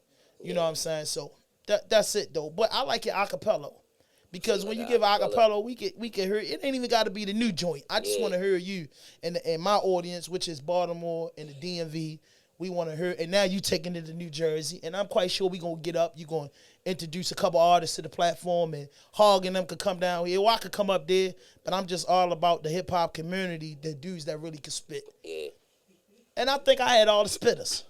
You know what I'm saying? So that's it though. But I like it acapella, because when you give acapella, we can hear it. It ain't even got to be the new joint. I just want to hear you and my audience, which is Baltimore and the DMV. We want to hear, and now you taking it to New Jersey, and I'm quite sure we gonna get up. You gonna introduce a couple artists to the platform, and Hog and them could come down here. Or I could come up there, but I'm just all about the hip hop community, the dudes that really can spit. Yeah. And I think I had all the spitters.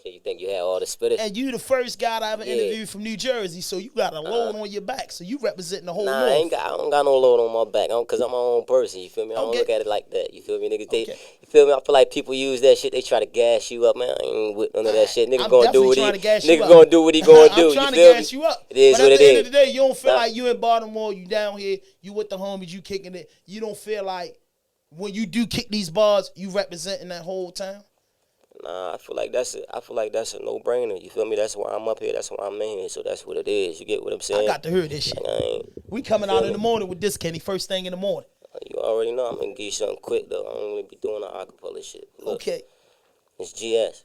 You think you had all the spitters? And you the first guy I ever interviewed from New Jersey, so you got a load on your back. So you representing the whole North. I don't got no load on my back, because I'm my own person. You feel me? I don't look at it like that. You feel me, niggas? You feel me? I feel like people use that shit. They try to gas you up, man. I ain't with none of that shit. Nigga gonna do what he gonna do. I'm trying to gas you up. It is but what it is. At the end of the day, you don't feel like you in Baltimore, you down here, you with the homies, you kicking it. You don't feel like when you do kick these bars, you representing that whole town? Nah, I feel like that's a no-brainer. You feel me? That's why I'm up here. That's why I'm in here. So that's what it is. You get what I'm saying? I got to hear this shit. We coming out in the morning with this, Kenny. First thing in the morning. You already know I'm gonna give you something quick though. I don't really be doing the acapella shit. Look, okay. It's GS.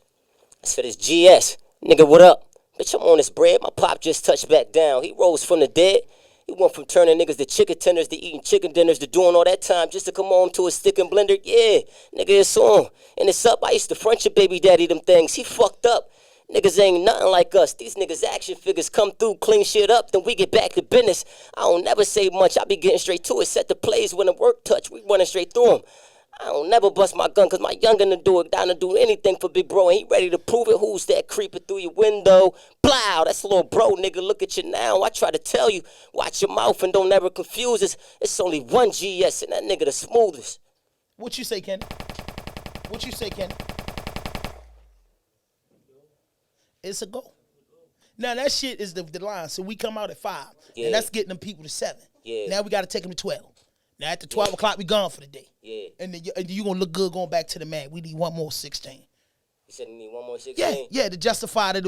I said it's GS. Nigga, what up? Bitch, I'm on this bread. My pop just touched back down. He rose from the dead. He went from turning niggas to chicken tenders to eating chicken dinners to doing all that time just to come home to a stick and blender. Yeah, nigga, it's on. And it's up. I used to front your baby daddy them things. He fucked up. Niggas ain't nothing like us. These niggas action figures come through, clean shit up, then we get back to business. I don't never say much. I be getting straight to it. Set the plays when the work touch. We running straight through them. I don't never bust my gun, because my youngin' to do it, down to do anything for big bro, and he ready to prove it. Who's that creeping through your window? Blow, that's a little bro, nigga, look at you now. I try to tell you, watch your mouth and don't ever confuse us. It's only one GS, and that nigga the smoothest. What you say, Ken? It's a go. Now, that shit is the line. So we come out at 5, and that's getting them people to 7. Yeah. Now we got to take them to 12. Now, at the 12 o'clock, we gone for the day. Yeah. And then you going to look good going back to the man. We need one more 16. You said you need one more 16? Yeah, to justify that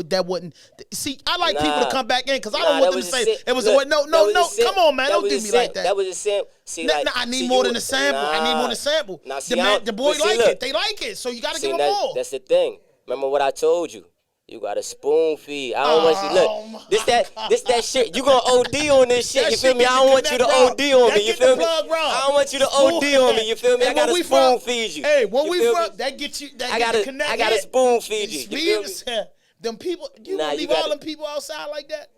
that wasn't. See, I like people to come back in, because I don't want them to say it was a no. Come on, man, don't do me like that. That was a sample. See, I need more than a sample. I need more than a sample. The boy like it. They like it, so you got to give them more. That's the thing. Remember what I told you. You got to spoon feed. I don't want you look. This that shit. You gonna OD on this shit. You feel me? I don't want you to OD on me. You feel me? I don't want you to OD on me. You feel me? I gotta spoon feed you. Hey, when we from, that get you. I gotta spoon feed you. You feel me? Them people, you gonna leave all them people outside like that?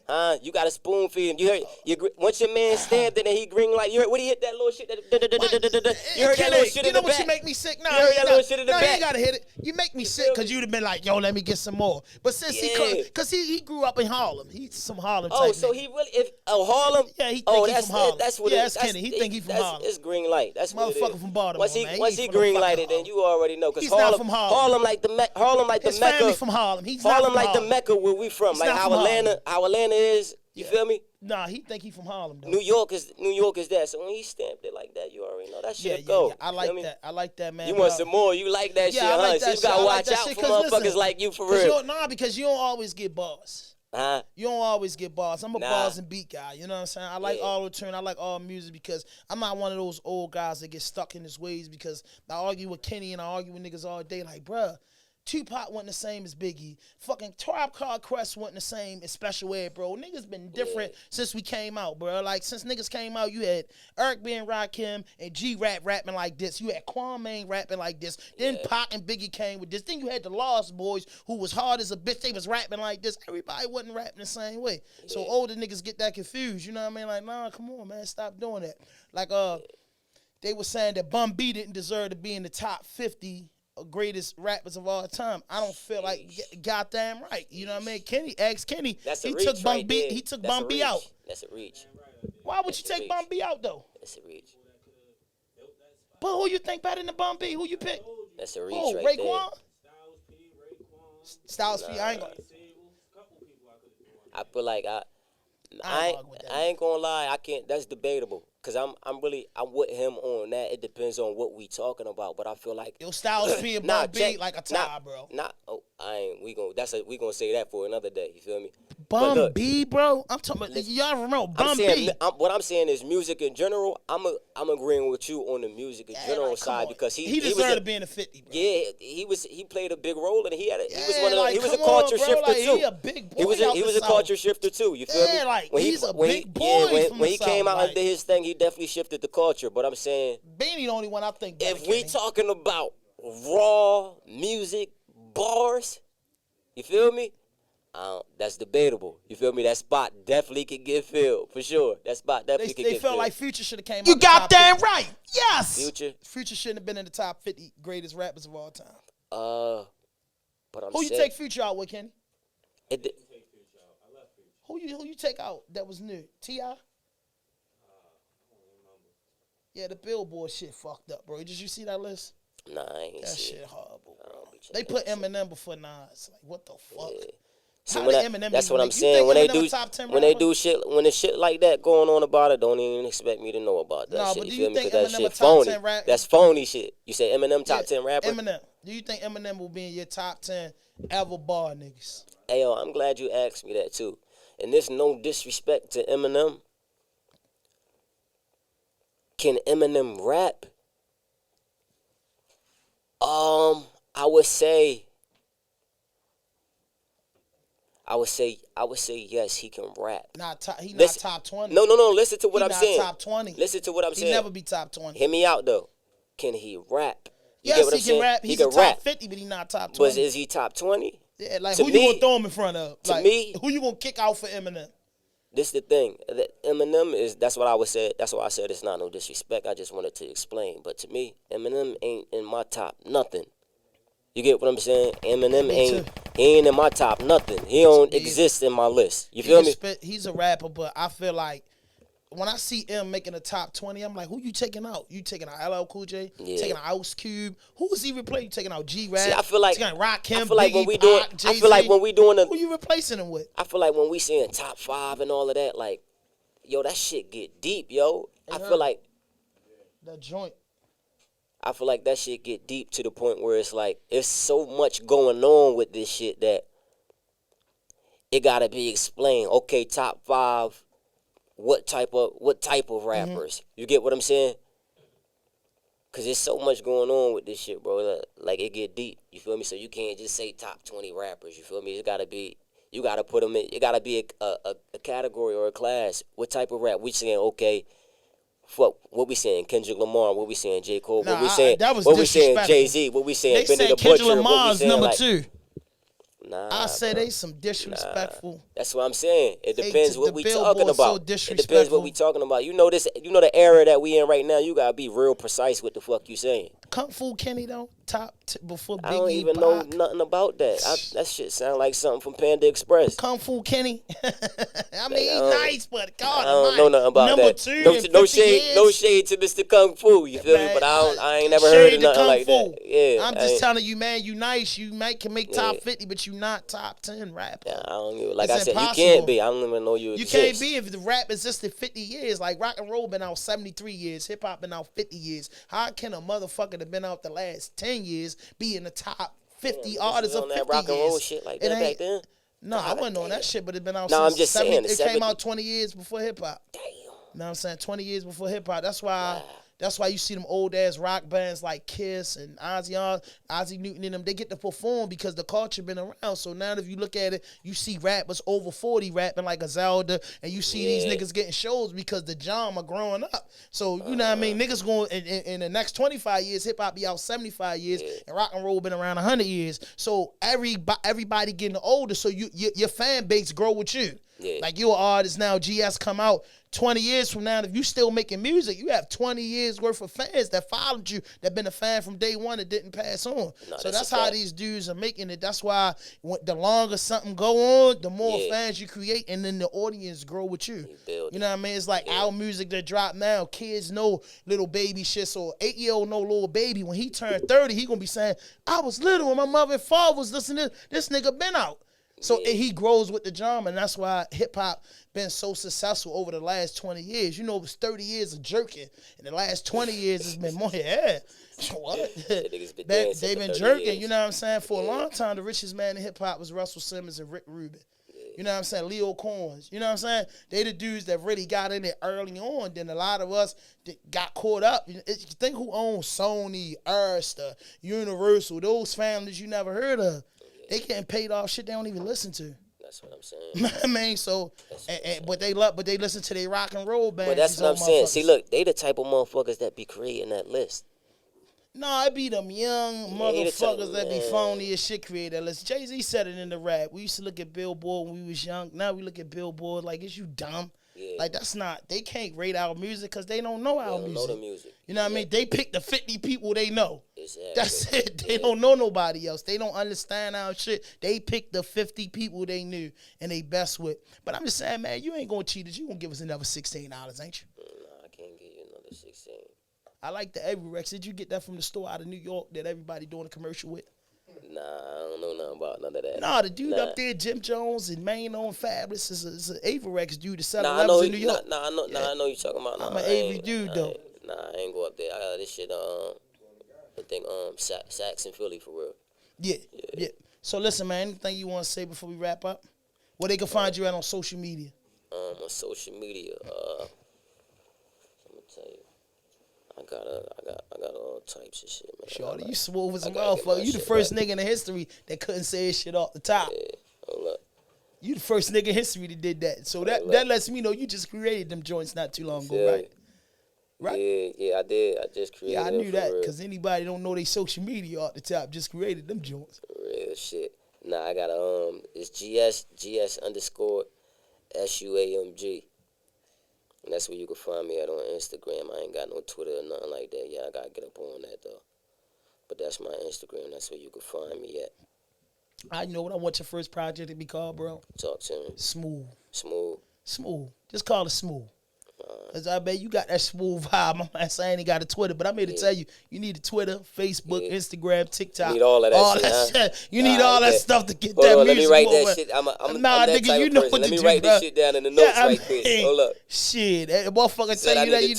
You got to spoon feed him. You heard? Once your man stabbed and then he green light. You heard? What he hit that little shit? You heard that little shit in the back? You know what you make me sick? No, you heard that little shit in the back? You ain't gotta hit it. You make me sick because you'd have been like, yo, let me get some more. But since he grew up in Harlem, he's some Harlem type. Oh, so he really Harlem? Yeah, he think he's from Harlem. That's what that's Kenny. He think he from Harlem. It's green light. That's what it is. Motherfucker from Baltimore, man. Once he green lighted, then you already know. He's not from Harlem. Harlem like the Mecca. His family from Harlem. He's not from Harlem like the Mecca where we from. Like how Atlanta is. You feel me? Nah, he think he from Harlem though. New York is that. So when he stamped it like that, you already know that shit go. Yeah. I like that. I like that, man. You want some more? You like that shit, I huh? like So that you shit. gotta I like watch that out shit, for 'cause motherfuckers listen, like you for real. Because you don't always get bars. Huh? You don't always get bars. I'm a Nah. bars and beat guy. You know what I'm saying? I like all return. I like all music because I'm not one of those old guys that get stuck in his ways because I argue with Kenny and I argue with niggas all day. Like, bruh, Tupac wasn't the same as Biggie. Fucking Tribe Called Quest wasn't the same as Special Ed, bro. Niggas been different since we came out, bro. Like, since niggas came out, you had Eric B. and Rakim and G-Rap rapping like this. You had Kwame rapping like this. Then Pac and Biggie came with this. Then you had the Lost Boys, who was hard as a bitch. They was rapping like this. Everybody wasn't rapping the same way. So older niggas get that confused. You know what I mean? Like, nah, come on, man. Stop doing that. Like, they were saying that Bun B didn't deserve to be in the top 50 greatest rappers of all time. I don't feel like goddamn right. You know what I mean? Kenny That's a he reach took Bun right B. there. He took That's Bun a B reach. out. That's a reach. Why would you take Bun B out though? That's a reach. But who you think better than Bun B? Who you pick? That's a reach Oh, right Raekwon? there. Styles P. I ain't gonna. I feel like I I ain't with that. ain't gonna lie. I can't. That's debatable. Cause I'm with him on that. It depends on what we talking about. But I feel like Yo, Styles P and Bun B like a tie, bro. We gonna say that for another day. You feel me? Bun B, bro. I'm talking about y'all remember Bun B. What I'm saying is music in general. I'm agreeing with you on the music in general side because he deserved to be in the 50, bro. Yeah, he played a big role and he was a come culture on, bro, shifter like, too. He a big boy. He was a culture shifter too. You feel me? Yeah, like When he's a big boy from when the he came South, out and did his thing, he definitely shifted the culture. But I'm saying, Beanie the only one I think. if we talking about raw music bars, you feel me? That's debatable. You feel me? That spot definitely could get filled for sure. That spot definitely could get filled. They felt like Future should have came. You out got the top damn 50. right. Yes. Future shouldn't have been in the top 50 greatest rappers of all time. But I'm who you take Future out with, Kenny? It, Who you take out that was new? T.I.? Yeah, the Billboard shit fucked up, bro. Did you see that list? Nah, I ain't that see shit it. horrible. They put Eminem before Nas. Like, what the fuck? Yeah. See, that's what I'm saying. When they do shit, when it's shit like that going on about it, don't even expect me to know about that shit. But you do feel you me? think Because that Eminem shit a top phony. 10 rapper? That's phony shit. You say Eminem top 10 rapper? Eminem. Do you think Eminem will be in your top 10 ever bar niggas? Hey, yo, I'm glad you asked me that too. And there's no disrespect to Eminem. Can Eminem rap? I would say yes, he can rap. Not top 20. No. Listen to what I'm saying. Top 20. Listen to what I'm saying. He never be top 20. Hear me out though. Can he rap? Yes, he can rap. He's a top 50, but he's not top 20. But is he top 20? Yeah, like who you gonna throw him in front of? To me, who you gonna kick out for Eminem? This the thing. Eminem is. That's what I would say. That's why I said it's not no disrespect. I just wanted to explain. But to me, Eminem ain't in my top nothing. You get what I'm saying? Eminem he ain't in my top nothing. He don't exist in my list. You feel me? He's a rapper, but I feel like when I see him making a top 20, I'm like, who you taking out? You taking out LL Cool J? Taking out Ice Cube? Who is he replacing? You taking out G-Rap? See, I feel like taking out Rakim, I feel like Biggie, when we Pac, doing. Jay-Z. I feel like when we doing who you replacing him with? I feel like when we saying top 5 and all of that, like, yo, that shit get deep, yo. I feel like that joint. I feel like that shit get deep to the point where it's like it's so much going on with this shit that it gotta be explained. Okay, top 5. What type of rappers? You get what I'm saying? Cause there's so much going on with this shit, bro. Like it get deep. You feel me? So you can't just say top 20 rappers. You feel me? It gotta be. You gotta put them in. It gotta be a category or a class. What type of rap? We saying okay. Fuck, what we saying? Kendrick Lamar. What we saying? J. Cole. What we saying? What we saying? Jay-Z. What we saying? They Benny saying the Butcher. Kendrick Lamar's number like, 2. Nah, I say they some disrespectful. Nah. That's what I'm saying. It depends what we Billboard talking about. So it depends what we talking about. You know this. You know the era that we in right now. You gotta be real precise with the fuck you saying. Kung Fu Kenny though, before Biggie. I don't even know Pac. nothing about that. That shit sound like something from Panda Express. Kung Fu Kenny. I mean, he's nice, but God, I don't know nothing about number that. 2 in No 50 shade, years. no shade to Mr. Kung Fu. You feel me? But I ain't never heard of nothing like that. Yeah, I'm just telling you, man. You nice. You can make top 50, but you not top 10 rapper. Yeah, I don't even, like It's I said, impossible. you can't be. I don't even know you exist. You can't be if the rap existed 50 years. Like rock and roll been out 73 years. Hip hop been out 50 years. How can a motherfucker that been out the last 10 years be in the top 50 artists of 50 years? On that rock and roll shit like that back then? No, I wasn't on that shit, but it been out No, since I'm just 70, saying. It came out 20 years before hip hop. Damn. You know what I'm saying? 20 years before hip hop. That's why you see them old ass rock bands like Kiss and Ozzy Newton and them. They get to perform because the culture been around. So now if you look at it, you see rappers over 40 rapping like a Zelda, and you see these niggas getting shows because the genre growing up. So you know what I mean? Niggas going in the next 25 years, hip hop be out 75 years, and rock and roll been around 100 years. So everybody getting older. So your fan base grow with you. Yeah. Like you're an artist now, GS come out 20 years from now. If you still making music, you have 20 years worth of fans that followed you, that been a fan from day one and didn't pass on. No, so that's how these dudes are making it. That's why the longer something go on, the more fans you create, and then the audience grow with you. You know what I mean? It's like our music that drop now. Kids know little baby shit. So 8-year-old know little baby. When he turned 30, he gonna be saying, I was little when my mother and father was listening. This nigga been out. So he grows with the drama, and that's why hip-hop been so successful over the last 20 years. You know, it was 30 years of jerking. In the last 20 years, it's been more. Yeah. What? They've been jerking, years. You know what I'm saying? For a long time, the richest man in hip-hop was Russell Simmons and Rick Rubin. You know what I'm saying? Leo Combs. You know what I'm saying? They the dudes that really got in it early on. Then a lot of us got caught up. You think who owns Sony, Arista, Universal, those families you never heard of. They getting paid off shit they don't even listen to. That's what I'm saying. I mean, so, but they listen to their rock and roll bands. But that's what I'm saying. See, look, they the type of motherfuckers that be creating that list. No, it be them young motherfuckers that be phony as shit create that list. Jay-Z said it in the rap. We used to look at Billboard when we was young. Now we look at Billboard like, is you dumb? Yeah. Like, that's not, they can't rate our music because they don't know our music. Know the music. You know what I mean? They pick the 50 people they know. Exactly. That's it. They don't know nobody else. They don't understand our shit. They pick the 50 people they knew and they best with. But I'm just saying, man, you ain't going to cheat us. You going to give us another $16, ain't you? No, I can't give you another 16. I like the Everex. Did you get that from the store out of New York that everybody doing a commercial with? Nah, I don't know nothing about none of that. Nah, the dude up there, Jim Jones and Mano and Fabulous, is an Averex dude that sells levels in New York. I know you talking about. I'm an Avery dude, though. I ain't go up there. I got this shit, I think, Saks in Philly, for real. Yeah. So, listen, man, anything you want to say before we wrap up? Where they can find you at on social media? On social media, I'm gonna tell you. I got all types of shit, man. Shorty, you smooth as a motherfucker. You the first nigga in the history that couldn't say his shit off the top. Yeah, hold up. You the first nigga in history that did that. So that lets me know you just created them joints not too long ago, right? Right? Yeah, I did. I just created them. Yeah, I knew that because anybody don't know they social media off the top just created them joints. Real shit. Nah, I got it's GS underscore SUAMG. And that's where you can find me at on Instagram. I ain't got no Twitter or nothing like that. Yeah, I got to get up on that, though. But that's my Instagram. That's where you can find me at. I know what I want your first project to be called, bro. Talk to me. Smooth. Smooth. Just call it Smooth. Because I bet you got that smooth vibe. I'm saying ain't got a Twitter, but I'm here to tell you, you need a Twitter, Facebook, Instagram, TikTok. You need all of that shit. You need all that stuff to get that music. Let me write moving. that shit. I'm nah, that nigga, type you of know person. what Let to me do, write bro. this shit down in the notes right quick. Hold up. Shit. That motherfucker tell you that you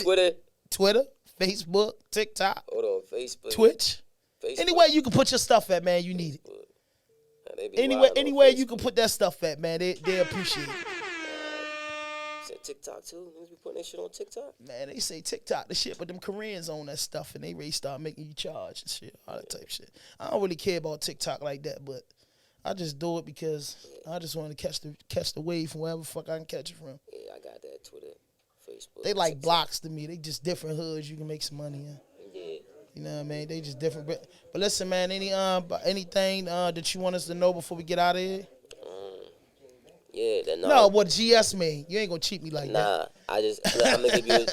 Twitter, Facebook, TikTok. Hold on, Facebook. Twitch. Anywhere you can put your stuff at, man, you need it. Anywhere you can put that stuff at, man, they appreciate it. TikTok too. Niggas be putting that shit on TikTok. Man, they say TikTok the shit, but them Koreans own that stuff and they really start making you charge and shit, all that type of shit. I don't really care about TikTok like that, but I just do it because I just want to catch the wave from wherever the fuck I can catch it from. Yeah, I got that Twitter, Facebook. They like blocks to me. They just different hoods you can make some money in. Yeah. You know what I mean? They just different. But listen, man, anything that you want us to know before we get out of here? Yeah, no, what GS mean? You ain't gonna cheat me like that. Nah, I'm gonna give you.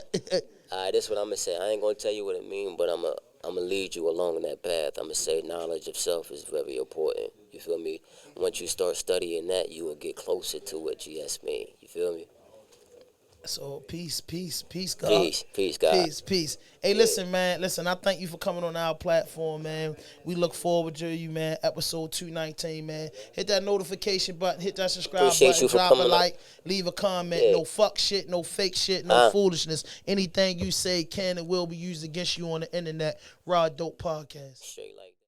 Alright, this is what I'm gonna say. I ain't gonna tell you what it mean, but I'm I'm going to lead you along that path. I'm going to say knowledge of self is very important. You feel me? Once you start studying that, you will get closer to what GS mean. You feel me? So peace, God. Peace, God. Peace. Hey, listen, man. Listen, I thank you for coming on our platform, man. We look forward to you, man. Episode 219, man. Hit that notification button. Hit that subscribe Appreciate button. you for Drop a coming like. Leave a comment. Yeah. No fuck shit. No fake shit. No foolishness. Anything you say can and will be used against you on the internet. Raw Dope Podcast. Straight like